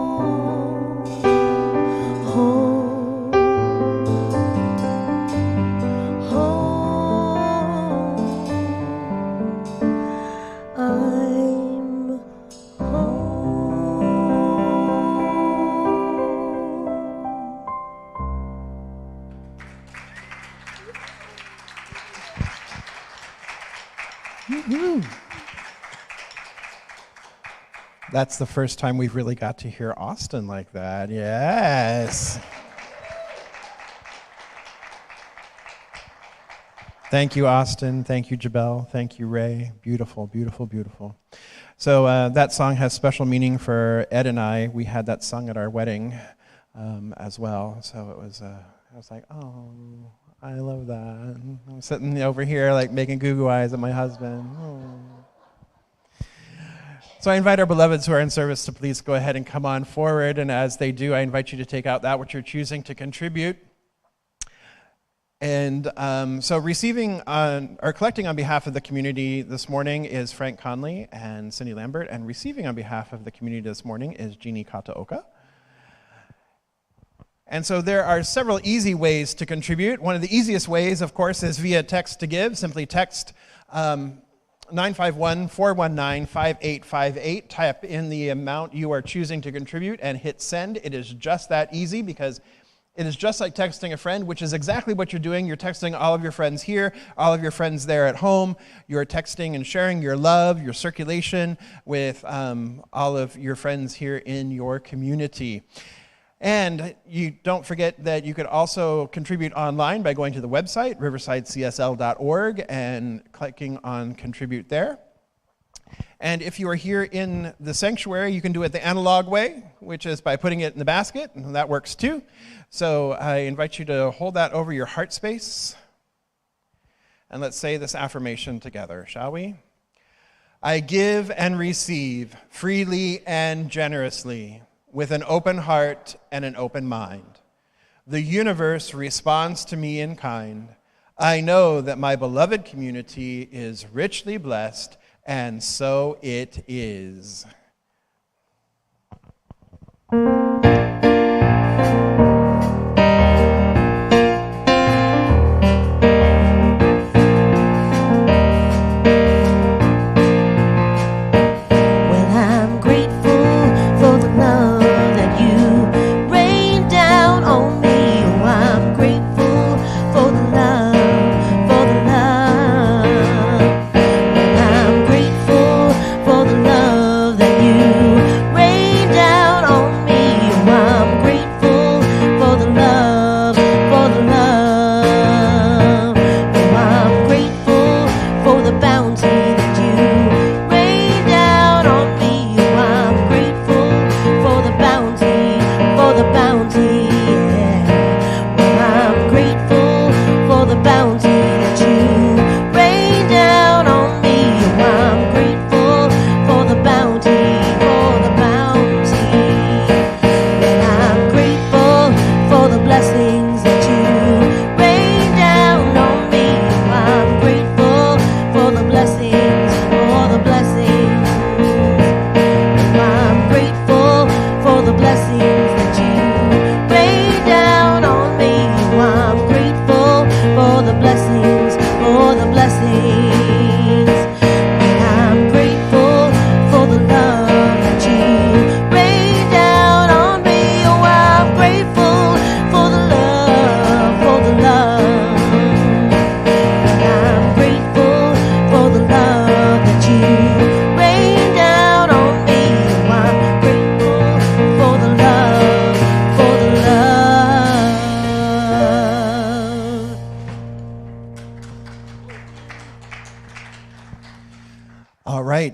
That's the first time we've really got to hear Austin like that. Yes. Thank you, Austin. Thank you, Jabel. Thank you, Ray. Beautiful, beautiful, beautiful. So that song has special meaning for Ed and I. We had that sung at our wedding as well. So it was, I was like, oh, I love that. I'm sitting over here like making goo-goo eyes at my husband. Oh. So I invite our beloveds who are in service to please go ahead and come on forward. And as they do, I invite you to take out that which you're choosing to contribute. And so receiving or collecting on behalf of the community this morning is Frank Conley and Cindy Lambert, and receiving on behalf of the community this morning is Jeannie Kataoka. And so there are several easy ways to contribute. One of the easiest ways, of course, is via text to give. Simply text 951-419-5858. Type in the amount you are choosing to contribute and hit send. It is just that easy because it is just like texting a friend, which is exactly what you're doing. You're texting all of your friends here, all of your friends there at home. You're texting and sharing your love, your circulation with all of your friends here in your community. And you don't forget that you could also contribute online by going to the website, riversidecsl.org, and clicking on Contribute there. And if you are here in the sanctuary, you can do it the analog way, which is by putting it in the basket, and that works too. So I invite you to hold that over your heart space. And let's say this affirmation together, shall we? I give and receive freely and generously, with an open heart and an open mind. The universe responds to me in kind. I know that my beloved community is richly blessed, and so it is.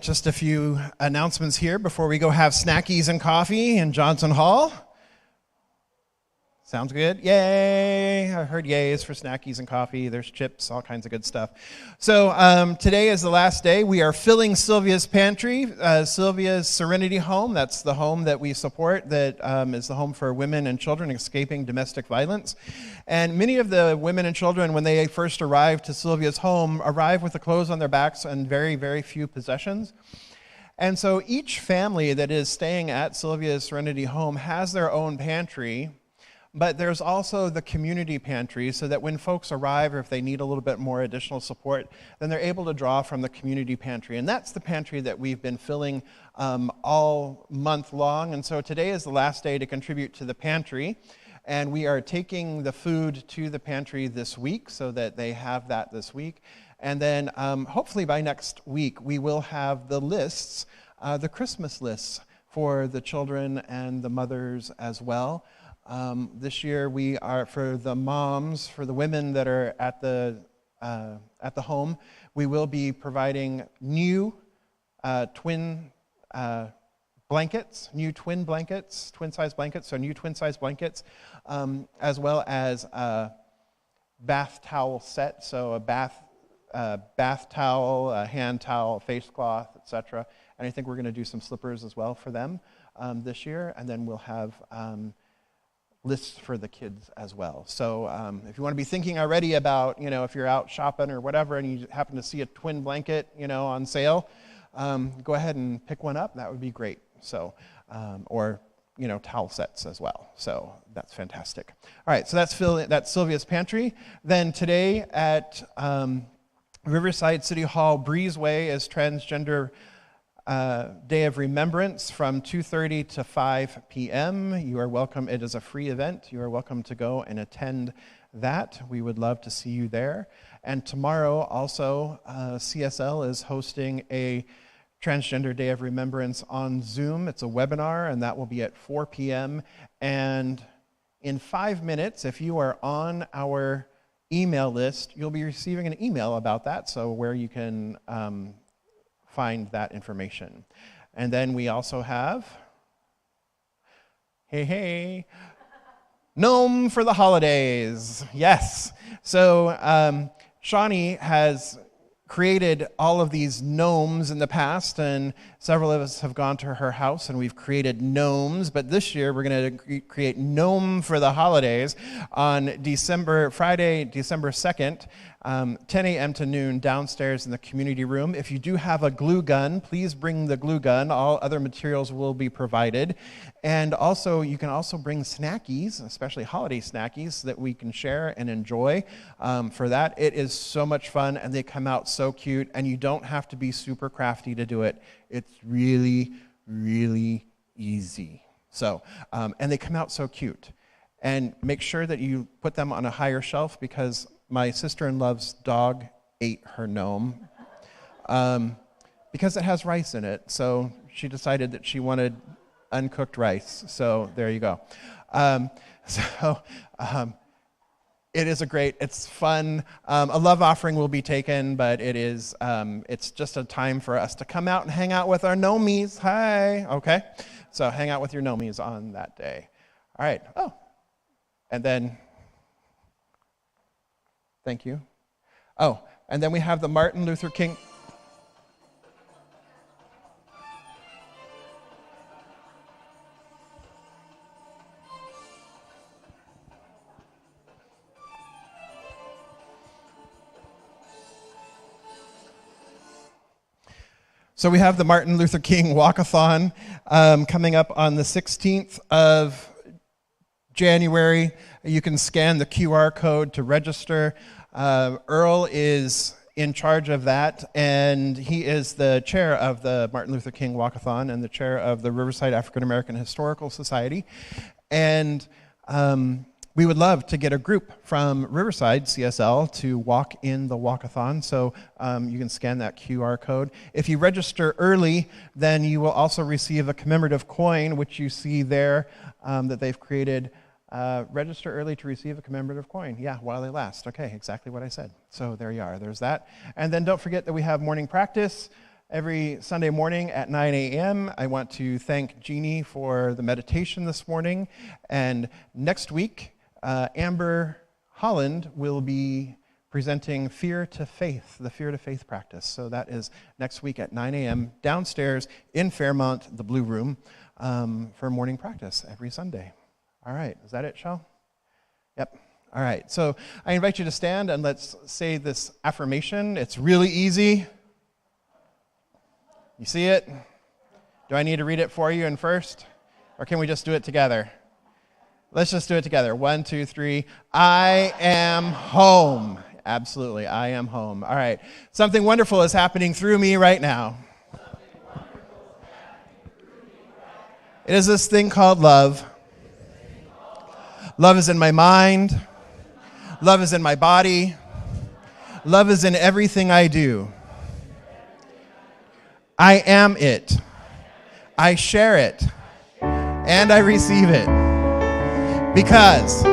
Just a few announcements here before we go have snackies and coffee in Johnson Hall. Sounds good? Yay! I heard yays for snackies and coffee. There's chips, all kinds of good stuff. So today is the last day. We are filling Sylvia's pantry, Sylvia's Serenity Home. That's the home that we support that is the home for women and children escaping domestic violence. And many of the women and children, when they first arrive to Sylvia's home, arrive with the clothes on their backs and very, very few possessions. And so each family that is staying at Sylvia's Serenity Home has their own pantry. But there's also the community pantry, so that when folks arrive or if they need a little bit more additional support, then they're able to draw from the community pantry. And that's the pantry that we've been filling all month long. And so today is the last day to contribute to the pantry. And we are taking the food to the pantry this week so that they have that this week. And then hopefully by next week, we will have the lists the Christmas lists for the children and the mothers as well. This year we are, for the moms, for the women that are at the home, we will be providing new twin blankets, new twin-size blankets, so new twin-size blankets, as well as a bath towel set, so a bath towel, a hand towel, face cloth, etc. And I think we're going to do some slippers as well for them this year, and then we'll have lists for the kids as well. So if you want to be thinking already about, if you're out shopping or whatever and you happen to see a twin blanket, on sale, go ahead and pick one up. That would be great. So, or towel sets as well. So that's fantastic. All right, so that's Sylvia's Pantry. Then today at Riverside City Hall Breezeway is Transgender Day of Remembrance from 2:30 to 5 p.m. You are welcome. It is a free event. You are welcome to go and attend that. We would love to see you there. And tomorrow also, CSL is hosting a Transgender Day of Remembrance on Zoom. It's a webinar, and that will be at 4 p.m. And in 5 minutes, if you are on our email list, you'll be receiving an email about that, so where you can find that information. And then we also have, hey, Gnome for the holidays. Yes. So Shawnee has created all of these gnomes in the past, and several of us have gone to her house and we've created gnomes, but this year we're going to create Gnome for the holidays on Friday, December 2nd, 10 a.m. to noon downstairs in the community room. If you do have a glue gun, please bring the glue gun. All other materials will be provided. And also, you can also bring snackies, especially holiday snackies, that we can share and enjoy. For that, it is so much fun, and they come out so cute, and you don't have to be super crafty to do it. It's really, really easy. So, and they come out so cute. And make sure that you put them on a higher shelf, because my sister-in-law's dog ate her gnome because it has rice in it. So she decided that she wanted uncooked rice. So there you go. It is it's fun. A love offering will be taken, but it's just a time for us to come out and hang out with our gnomies. Hi, okay? So hang out with your gnomies on that day. All right, and then, thank you. And then we have the Martin Luther King. So we have the Martin Luther King Walkathon coming up on the 16th of January. You can scan the QR code to register. Earl is in charge of that, and he is the chair of the Martin Luther King Walkathon and the chair of the Riverside African American Historical Society. And we would love to get a group from Riverside CSL to walk in the walkathon, so you can scan that QR code. If you register early, then you will also receive a commemorative coin, which you see there that they've created. Register early to receive a commemorative coin. Yeah, while they last. Okay, exactly what I said. So there you are. There's that. And then don't forget that we have morning practice every Sunday morning at 9 a.m. I want to thank Jeannie for the meditation this morning. And next week, Amber Holland will be presenting Fear to Faith, the Fear to Faith practice. So that is next week at 9 a.m. downstairs in Fairmont, the Blue Room, for morning practice every Sunday. All right, is that it, Shell? Yep. All right, so I invite you to stand and let's say this affirmation. It's really easy. You see it? Do I need to read it for you in first? Or can we just do it together? Let's just do it together. 1, 2, 3. I am home. Absolutely, I am home. All right, something wonderful is happening through me right now. It is this thing called love. Love is in my mind. Love is in my body. Love is in everything I do. I am it. I share it, and I receive it. Because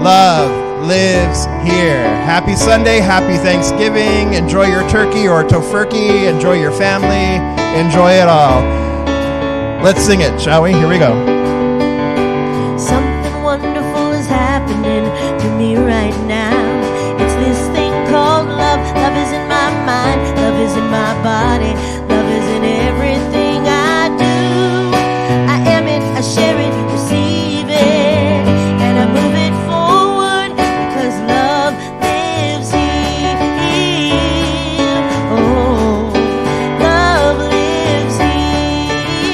love lives here. Happy Sunday, happy Thanksgiving. Enjoy your turkey or tofurkey. Enjoy your family. Enjoy it all. Let's sing it, shall we? Here we go. Something wonderful is happening to me right now. It's this thing called love. Love is in my mind. Love is in my body. Love is in everything I do. I am it, I share it, receive it, and I move it forward because love lives here. Oh, love lives here.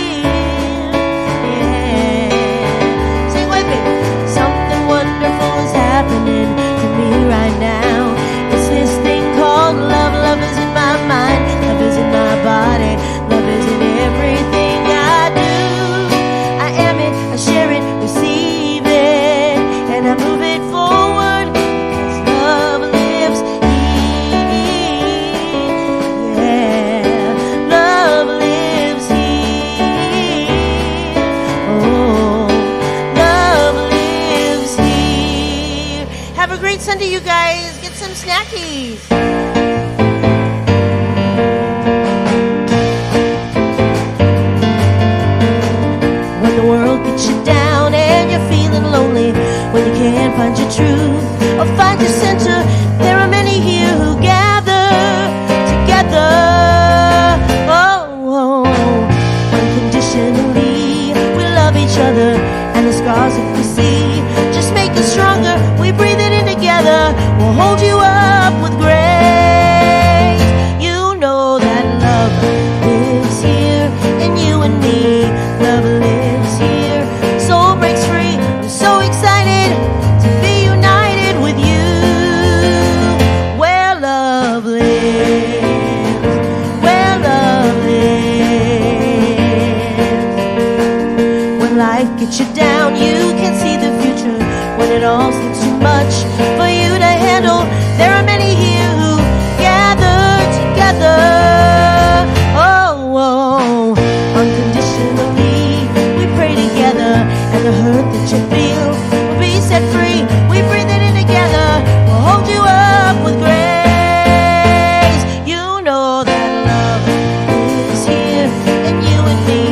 Yeah. Sing with me. Something wonderful is happening to me right now. It's this thing called love. Love is in my mind. Love is in my body. Love is in everything I do. I am it, I share it, receive it, and I move it forward because love lives here. Yeah, love lives here. Oh, love lives here. Have a great Sunday, you guys. Get some snackies. When the world gets you down and you're feeling lonely, when you can't find your truth or find your center, there are many here who gather together. Oh, unconditionally, we love each other, and the scars that we see just make us stronger. We breathe it in together. We'll hold you up with grace. You know that love lives here in you and me. Love lives here. Soul breaks free. I'm so excited to be united with you. Where love lives. Where love lives. When life gets you down, you can see the future. When it all seems too much for you to handle, there are many here who gather together. Oh, unconditionally, we pray together, and the hurt that you feel will be set free. We breathe it in together. We'll hold you up with grace. You know that love lives here in you and me.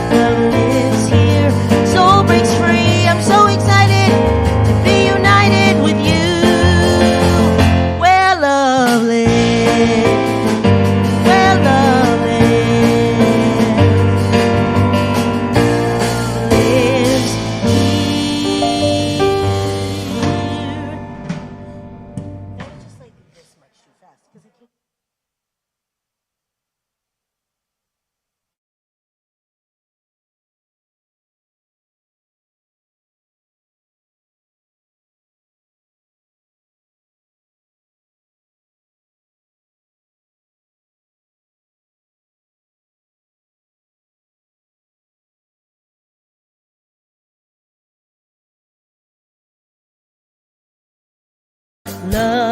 Love lives here. Soul breaks free. I'm so excited to be united with you. Where love lives. Where love lives. Lives here. Don't just like this much too fast, because I can't. Love